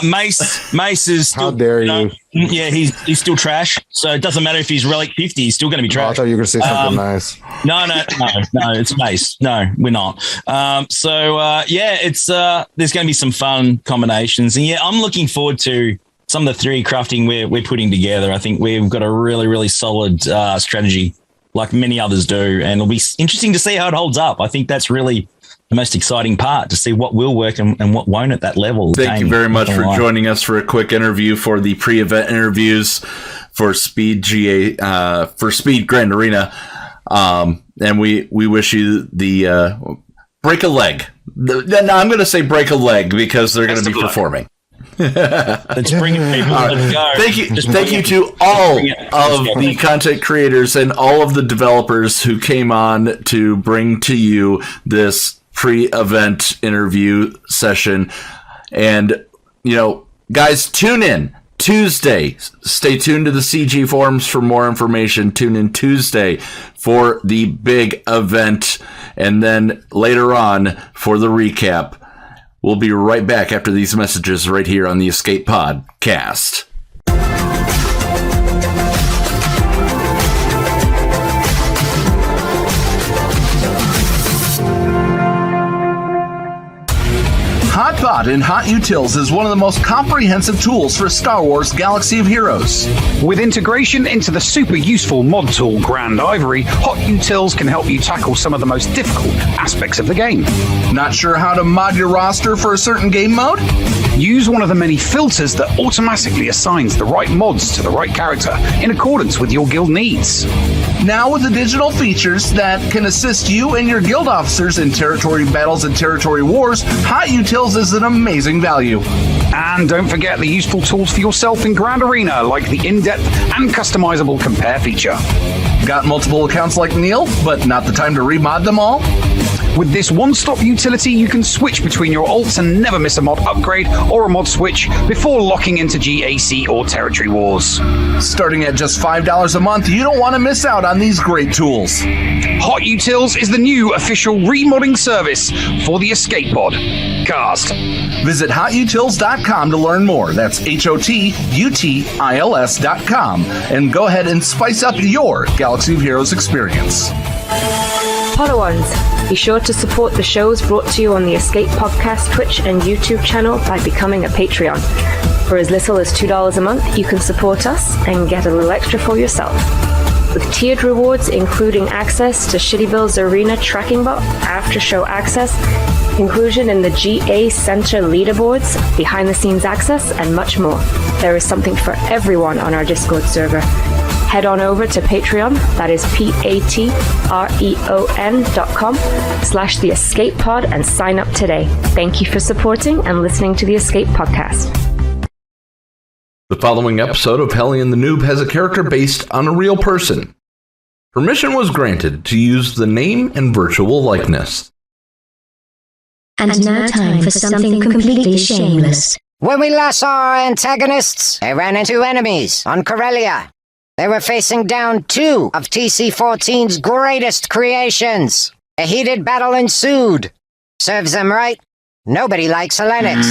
Mace is still. How dare you? Yeah, he's still trash. So it doesn't matter if he's Relic 50, he's still going to be trash. I thought you were going to say something nice. No, it's Mace. No, we're not. It's there's going to be some fun combinations, and I'm looking forward to some of the 3D crafting we're putting together. I think we've got a really, really solid strategy, like many others do, and it'll be interesting to see how it holds up. I think that's really the most exciting part, to see what will work and what won't at that level. Thank you very much for joining us for a quick interview for the pre-event interviews for Speed Grand Arena. And we wish you the break a leg. I'm going to say break a leg because they're going to be performing. Let's bring it, people. Let's go. Thank you to all of the content creators and all of the developers who came on to bring to you this pre-event interview session. And guys, tune in Tuesday. Stay tuned to the CG forums for more information. Tune in Tuesday for the big event, and then later on for the recap. We'll be right back after these messages right here on the Escape Podcast. HotBot in HotUtils is one of the most comprehensive tools for Star Wars Galaxy of Heroes. With integration into the super useful mod tool Grand Ivory, HotUtils can help you tackle some of the most difficult aspects of the game. Not sure how to mod your roster for a certain game mode? Use one of the many filters that automatically assigns the right mods to the right character in accordance with your guild needs. Now with the digital features that can assist you and your guild officers in territory battles and territory wars, HotUtils is an amazing value. And don't forget the useful tools for yourself in Grand Arena, like the in-depth and customizable compare feature. Got multiple accounts like Neil, but not the time to remod them all? With this one-stop utility, you can switch between your alts and never miss a mod upgrade or a mod switch before locking into GAC or Territory Wars. Starting at just $5 a month, you don't want to miss out on these great tools. HotUtils is the new official remodding service for the Escape Pod cast. Visit HotUtils.com to learn more. That's HotUtils.com. And go ahead and spice up your Galaxy of Heroes experience. Podawans, be sure to support the shows brought to you on the Escape Podcast Twitch and YouTube channel by becoming a Patreon. For as little as $2 a month, you can support us and get a little extra for yourself. With tiered rewards including access to Shitty Bill's Arena tracking bot, after-show access, inclusion in the GA Center leaderboards, behind-the-scenes access, and much more. There is something for everyone on our Discord server. Head on over to Patreon, that is patreon.com/The Escape Pod, and sign up today. Thank you for supporting and listening to the Escape Podcast. The following episode of Hellion the Noob has a character based on a real person. Permission was granted to use the name and virtual likeness. And now time for something completely shameless. When we last saw our antagonists, they ran into enemies on Corellia. They were facing down two of TC-14's greatest creations. A heated battle ensued. Serves them right. Nobody likes Hellenix.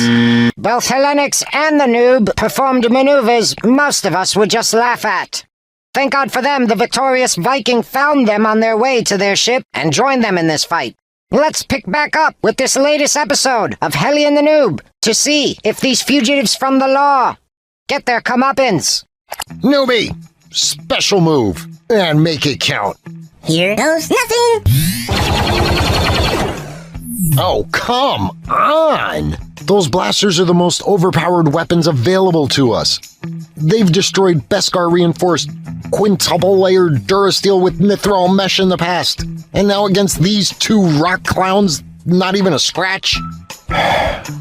Both Hellenix and the noob performed maneuvers most of us would just laugh at. Thank God for them, the victorious Viking found them on their way to their ship and joined them in this fight. Let's pick back up with this latest episode of Hellion the Noob to see if these fugitives from the law get their comeuppance. Newbie, special move, and make it count. Here goes nothing. Oh, come on! Those blasters are the most overpowered weapons available to us. They've destroyed Beskar reinforced quintuple-layered Durasteel with mithril mesh in the past. And now against these two rock clowns, not even a scratch?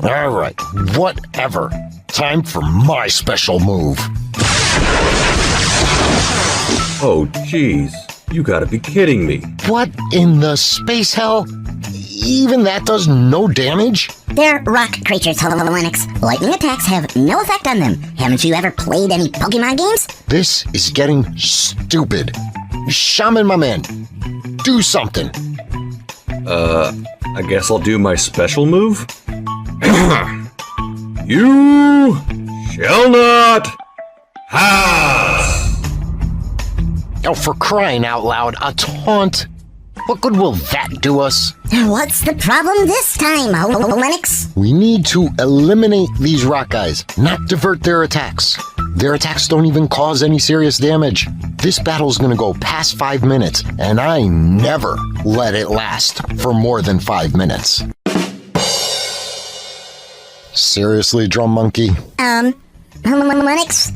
Alright, whatever. Time for my special move. Oh, jeez. You gotta be kidding me. What in the space hell? Even that does no damage? They're rock creatures, Hellenix. Lightning attacks have no effect on them. Haven't you ever played any Pokemon games? This is getting stupid. Shaman, my man, do something. I guess I'll do my special move. You shall not pass. Oh, for crying out loud, a taunt? What good will that do us? What's the problem this time, Hellenix? We need to eliminate these rock guys, not divert their attacks. Their attacks don't even cause any serious damage. This battle's gonna go past 5 minutes, and I never let it last for more than 5 minutes. Seriously, Drum Monkey? Hellenix,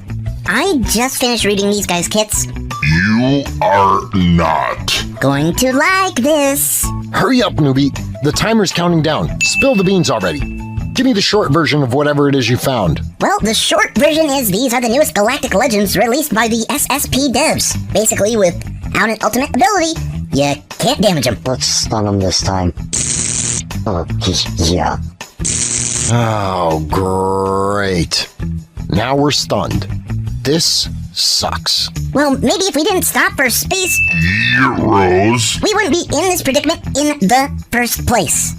I just finished reading these guys' kits. You are not going to like this. Hurry up, newbie. The timer's counting down. Spill the beans already. Give me the short version of whatever it is you found. Well, the short version is these are the newest galactic legends released by the SSP devs. Basically, without an ultimate ability, you can't damage them. Let's stun them this time. Oh, yeah. Oh, great. Now we're stunned. This sucks. Well, maybe if we didn't stop for space heroes, we wouldn't be in this predicament in the first place.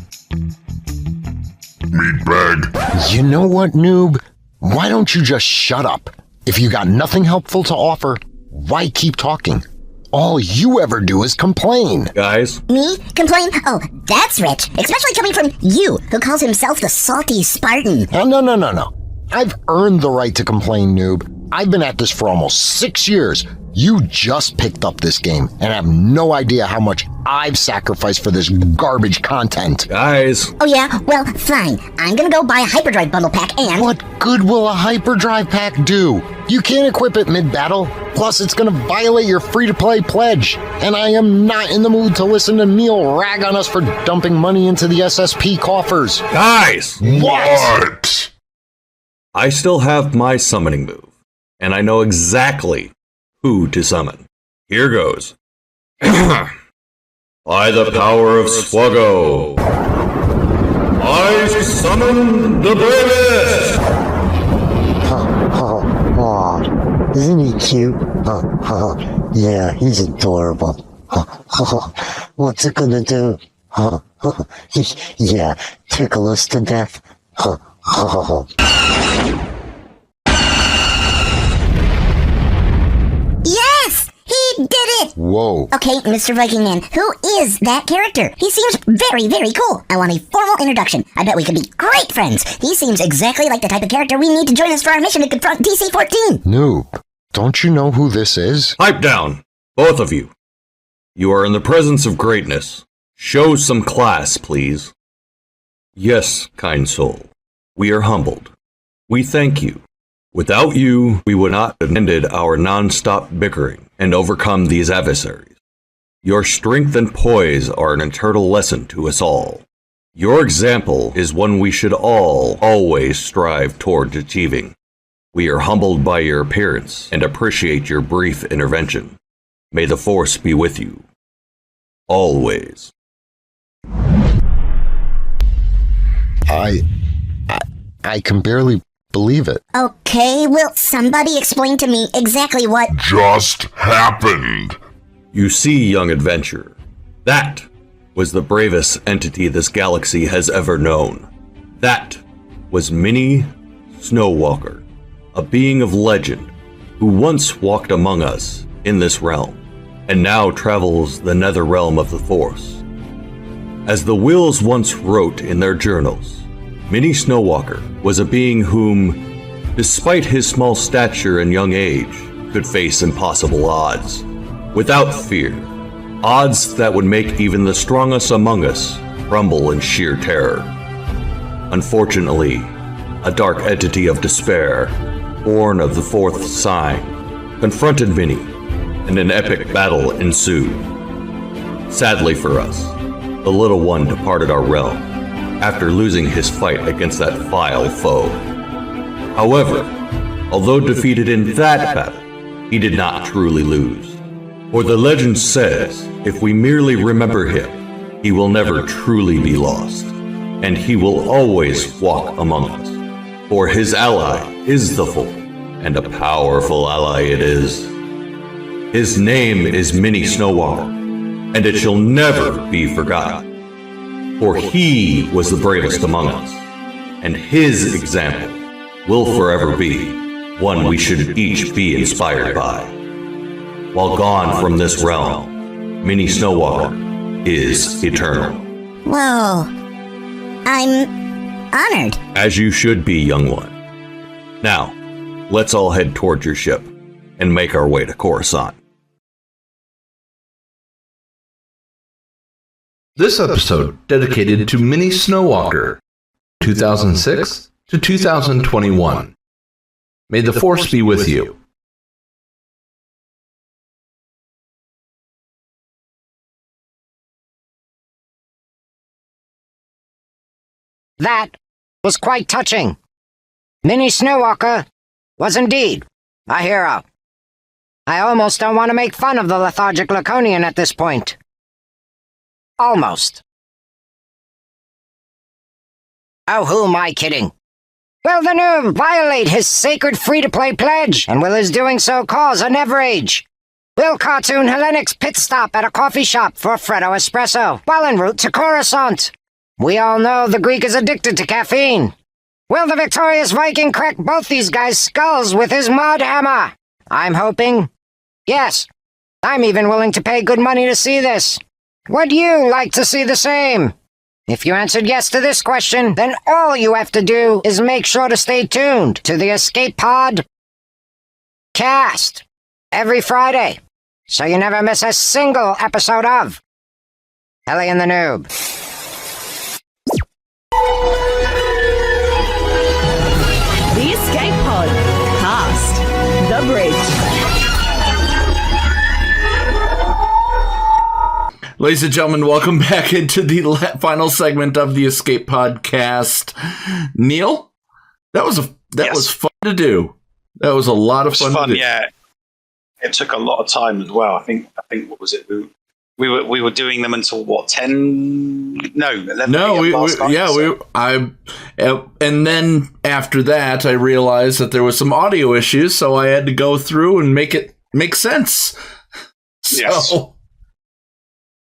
Meatbag. You know what, noob? Why don't you just shut up? If you got nothing helpful to offer, why keep talking? All you ever do is complain. Guys? Me? Complain? Oh, that's rich. Especially coming from you, who calls himself the salty Spartan. Oh, no. I've earned the right to complain, noob. I've been at this for almost 6 years. You just picked up this game and have no idea how much I've sacrificed for this garbage content. Guys. Oh yeah? Well, fine. I'm gonna go buy a hyperdrive bundle pack and... What good will a hyperdrive pack do? You can't equip it mid-battle. Plus, it's gonna violate your free-to-play pledge. And I am not in the mood to listen to Neil rag on us for dumping money into the SSP coffers. Guys! What? I still have my summoning move. And I know exactly who to summon. Here goes. By the power of SWGOH, I summon the bravest! Isn't he cute? Yeah, he's adorable. What's it gonna do? Yeah, tickle us to death. Yes! He did it! Whoa. Okay, Mr. Viking Man, who is that character? He seems very, very cool. I want a formal introduction. I bet we could be great friends. He seems exactly like the type of character we need to join us for our mission to confront TC-14. Noob, don't you know who this is? Pipe down, both of you. You are in the presence of greatness. Show some class, please. Yes, kind soul. We are humbled. We thank you. Without you, we would not have ended our non-stop bickering and overcome these adversaries. Your strength and poise are an eternal lesson to us all. Your example is one we should all always strive toward achieving. We are humbled by your appearance and appreciate your brief intervention. May the Force be with you. Always. I can barely believe it. Okay, will somebody explain to me exactly what just happened? You see, young adventurer, that was the bravest entity this galaxy has ever known. That was Minnie Snowwalker, a being of legend who once walked among us in this realm, and now travels the nether realm of the Force. As the Wills once wrote in their journals, Minnie Snowwalker was a being whom, despite his small stature and young age, could face impossible odds, without fear, odds that would make even the strongest among us crumble in sheer terror. Unfortunately, a dark entity of despair, born of the fourth sign, confronted Minnie, and an epic battle ensued. Sadly for us, the little one departed our realm after losing his fight against that vile foe. However, although defeated in that battle, he did not truly lose. For the legend says, if we merely remember him, he will never truly be lost, and he will always walk among us. For his ally is the Force, and a powerful ally it is. His name is Minnie Snowwalker, and it shall never be forgotten. For he was the bravest among us, and his example will forever be one we should each be inspired by. While gone from this realm, Minnie Snowwalker is eternal. Whoa. I'm honored. As you should be, young one. Now, let's all head towards your ship and make our way to Coruscant. This episode dedicated to Minnie Snowwalker, 2006 to 2021. May the Force be with you. That was quite touching. Minnie Snowwalker was indeed a hero. I almost don't want to make fun of the lethargic Laconian at this point. Almost. Oh, who am I kidding? Will the noob violate his sacred free-to-play pledge, and will his doing so cause an outrage? Will Cartoon Hellenic's pit stop at a coffee shop for a Freddo espresso while en route to Coruscant? We all know the Greek is addicted to caffeine. Will the victorious Viking crack both these guys' skulls with his mud hammer? I'm hoping. Yes, I'm even willing to pay good money to see this. Would you like to see the same? If you answered yes to this question, then all you have to do is make sure to stay tuned to the Escape Pod cast every Friday, so you never miss a single episode of Ellie and the Noob. The Escape Pod cast The Bridge. Ladies and gentlemen, welcome back into the final segment of the Escape Podcast. Neil, that was fun to do. That was a lot of fun to do. Yeah. It took a lot of time as well. I think what was it? we were doing them until what 10? No, 11. No, and then after that, I realized that there was some audio issues, so I had to go through and make it make sense. Yes.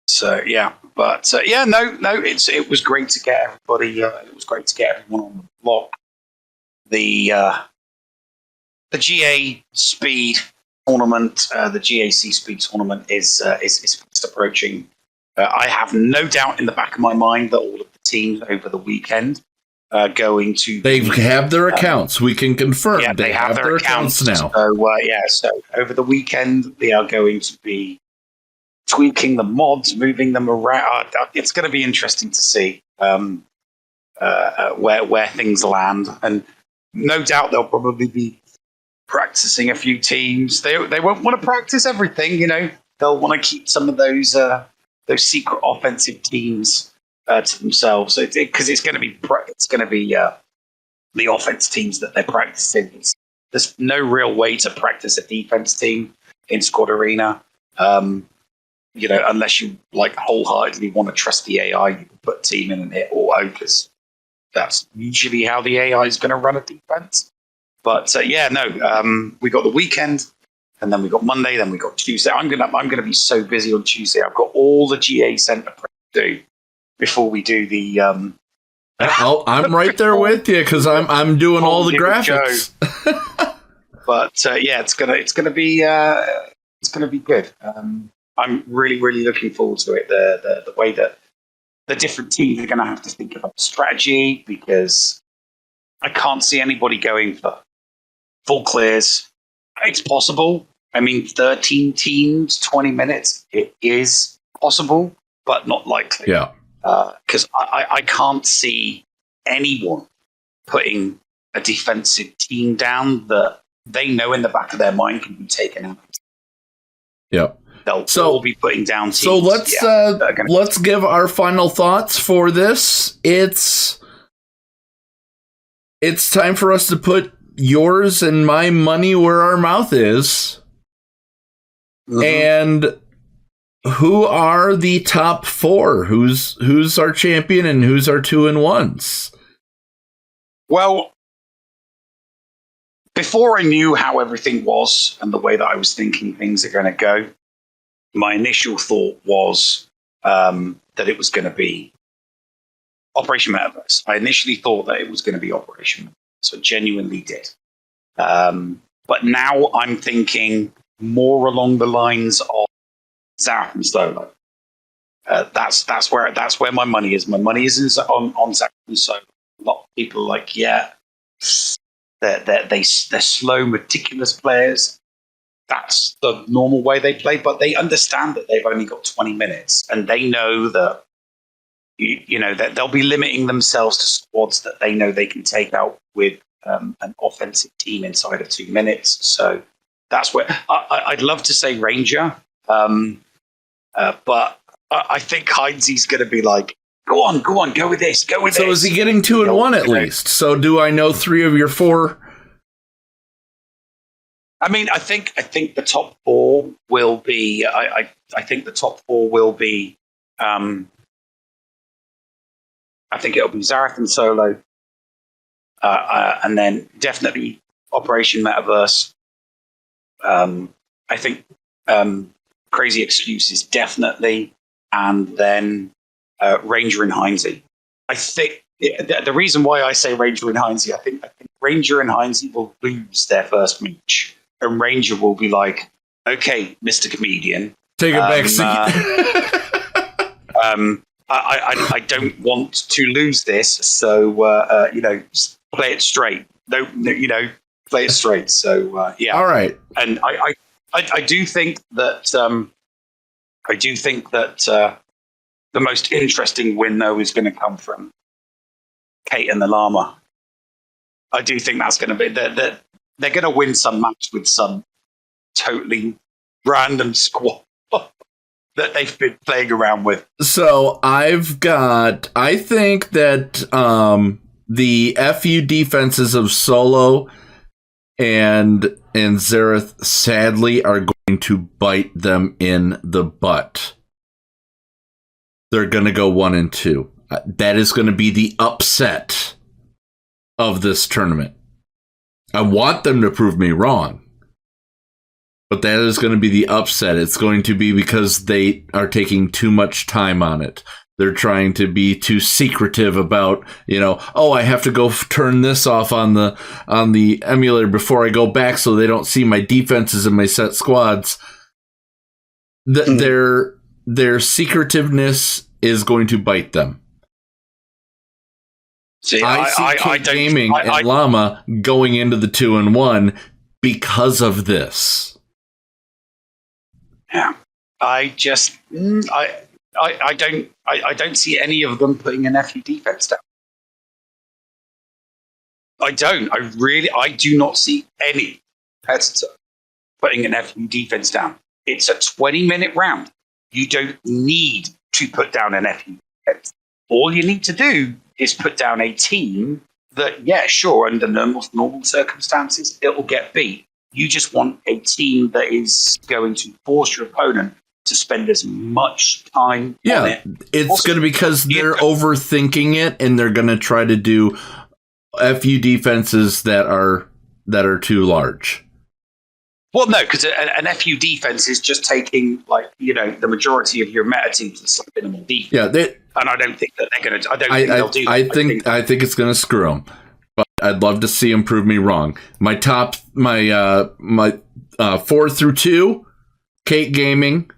So yeah, but it was great to get everybody. It was great to get everyone on the block. The GA Speed tournament, the GAC Speed tournament is fast approaching. I have no doubt in the back of my mind that all of the teams over the weekend are going to. They have their accounts. We can confirm. Yeah, they have their accounts now. So over the weekend they are going to be tweaking the mods, moving them around. It's going to be interesting to see where things land, and no doubt they'll probably be practicing a few teams. They won't want to practice everything, They'll want to keep some of those secret offensive teams to themselves, because it's going to be the offense teams that they're practicing. There's no real way to practice a defense team in Squad Arena. Unless you wholeheartedly want to trust the AI, you can put team in and hit auto, because that's usually how the AI is going to run a defense. But we got the weekend, and then we got Monday, then we got Tuesday. I'm gonna be so busy on Tuesday. I've got all the GA Center prep to do before we do the. I'm right there with you, because I'm doing all the graphics. But it's gonna be good. I'm really, really looking forward to it. The way that the different teams are going to have to think about strategy, because I can't see anybody going for full clears. It's possible. 13 teams, 20 minutes. It is possible, but not likely. Yeah. Because I can't see anyone putting a defensive team down that they know in the back of their mind can be taken out. Yep. They'll all be putting down teams. So let's give our final thoughts for this. It's time for us to put yours and my money where our mouth is. Mm-hmm. And who are the top four? Who's our champion and who's our 2-1s? Well, before I knew how everything was and the way that I was thinking things are going to go, my initial thought was that it was going to be Operation Metaverse. I initially thought that it was going to be Operation Metaverse, so I genuinely did. But now I'm thinking more along the lines of Zareth and Solo. That's where my money is. My money is on Zareth and Solo. A lot of people are like, they're slow, meticulous players. That's the normal way they play, but they understand that they've only got 20 minutes, and they know that that they'll be limiting themselves to squads that they know they can take out with an offensive team inside of 2 minutes. So that's where I'd love to say Ranger, but I think Heinze's going to be like, go on, go with this, go with this. So is he getting 2-1 at least? So do I know 3 of your 4? I think the top 4 will be. I think the top 4 will be. I think it'll be Zareth and Solo, and then definitely Operation Metaverse. I think Crazy Excuses definitely, and then Ranger and Heinze. I think the reason why I say Ranger and Heinze, I think Ranger and Heinze will lose their first match. And Ranger will be like, okay, Mr. Comedian. Take a back seat. I don't want to lose this, so, play it straight. No, play it straight. So, yeah. All right. And I do think that, the most interesting win, though, is going to come from Kate and the Llama. I do think that's going to be they're going to win some match with some totally random squad that they've been playing around with. So I think that the FU defenses of Solo and Zareth sadly are going to bite them in the butt. they're going to go 1 and 2. That is going to be the upset of this tournament. I want them to prove me wrong, but that is going to be the upset. It's going to be because they are taking too much time on it. They're trying to be too secretive about, I have to go turn this off on the emulator before I go back so they don't see my defenses and my set squads. Their secretiveness is going to bite them. See, I see Gaming and Llama going into the 2-1 because of this. Yeah, I don't see any of them putting an FU defense down. I don't. I do not see any competitor putting an FU defense down. It's a 20-minute round. You don't need to put down an FU defense. All you need to do is put down a team that, under normal circumstances, it will get beat. You just want a team that is going to force your opponent to spend as much time on it. It's going to because they're overthinking it, and they're going to try to do FU defenses that are too large. Well, no, because an FU defense is just taking the majority of your meta teams and slapping them on defense. Yeah, and I don't think that they're going to. I don't think they'll do that. I think it's going to screw them. But I'd love to see them prove me wrong. My 4 through 2, Kate Gaming,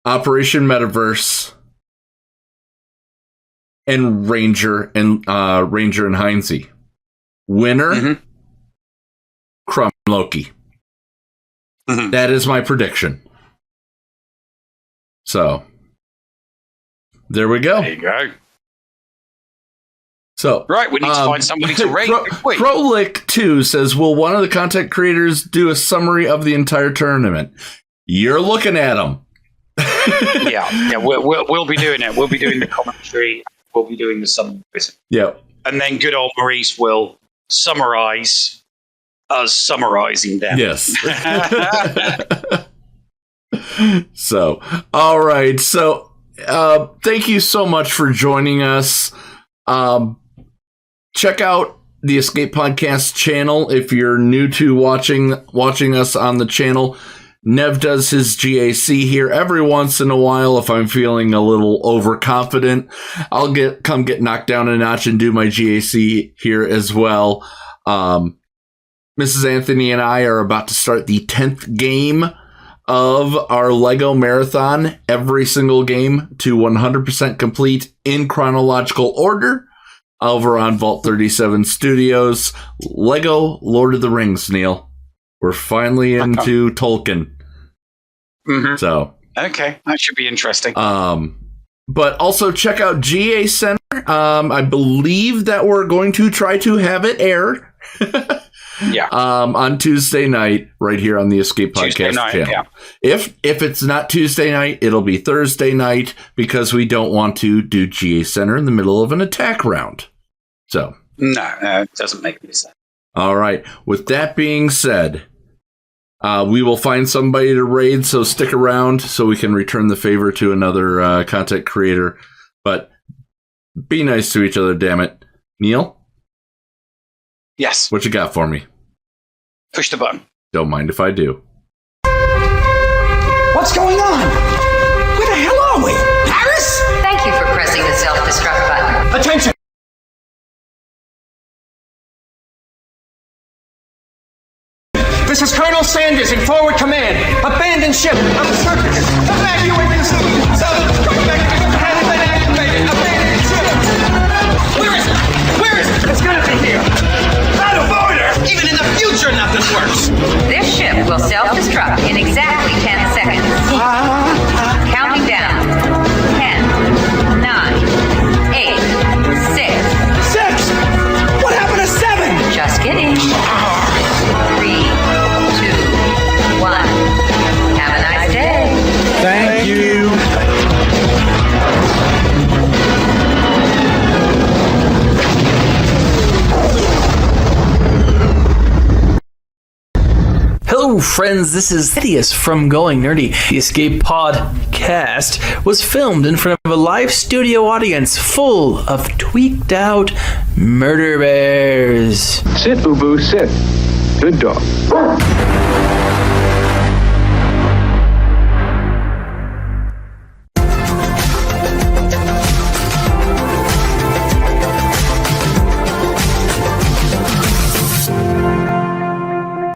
Operation Metaverse, and Ranger and Heinze. Winner, CRUMB Loki. That is my prediction. So there we go. There you go. So right, we need to find somebody to rate. Crowlick2 says, will one of the content creators do a summary of the entire tournament? You're looking at them. yeah, we'll be doing it. We'll be doing the commentary. We'll be doing the summary. Yeah, and then good old Maurice will summarize us summarizing them. Yes. So, all right. So, thank you so much for joining us. Check out the Escape Podcast channel if you're new to watching us on the channel. Nev does his GAC here every once in a while. If I'm feeling a little overconfident, I'll come get knocked down a notch and do my GAC here as well. Mrs. Anthony and I are about to start the 10th game of our Lego Marathon. Every single game to 100% complete in chronological order over on Vault 37 Studios. Lego Lord of the Rings, Neil. We're finally into Tolkien. So okay, that should be interesting. But also check out GA Center. I believe that we're going to try to have it air. Yeah. On Tuesday night, right here on the Escape Podcast channel. Yeah. If it's not Tuesday night, it'll be Thursday night because we don't want to do GA Center in the middle of an attack round. So no, it doesn't make any sense. All right. With that being said, we will find somebody to raid, so stick around so we can return the favor to another content creator. But be nice to each other, damn it. Neil? Yes. What you got for me? Push the button. Don't mind if I do. What's going on? Where the hell are we? Paris? Thank you for pressing the self-destruct button. Attention! This is Colonel Sanders in forward command. Abandon ship. Obstructed. Evacuate the city. Self-destruct mechanism has been activated. Abandon ship. Where is it? Where is it? It's gonna be here. Out of order. Even in the future, nothing works. This ship will self-destruct in exactly 10 seconds. Counting down. 10, 9, 8, 6. 6? What happened to 7? Just kidding. 3, 2, 1. Have a nice day. Thank you. Hello Hello, friends. This is Thaddeus from Going Nerdy. The Escape Podcast was filmed in front of a live studio audience full of tweaked out murder bears. Sit, Boo Boo, sit. Good dog.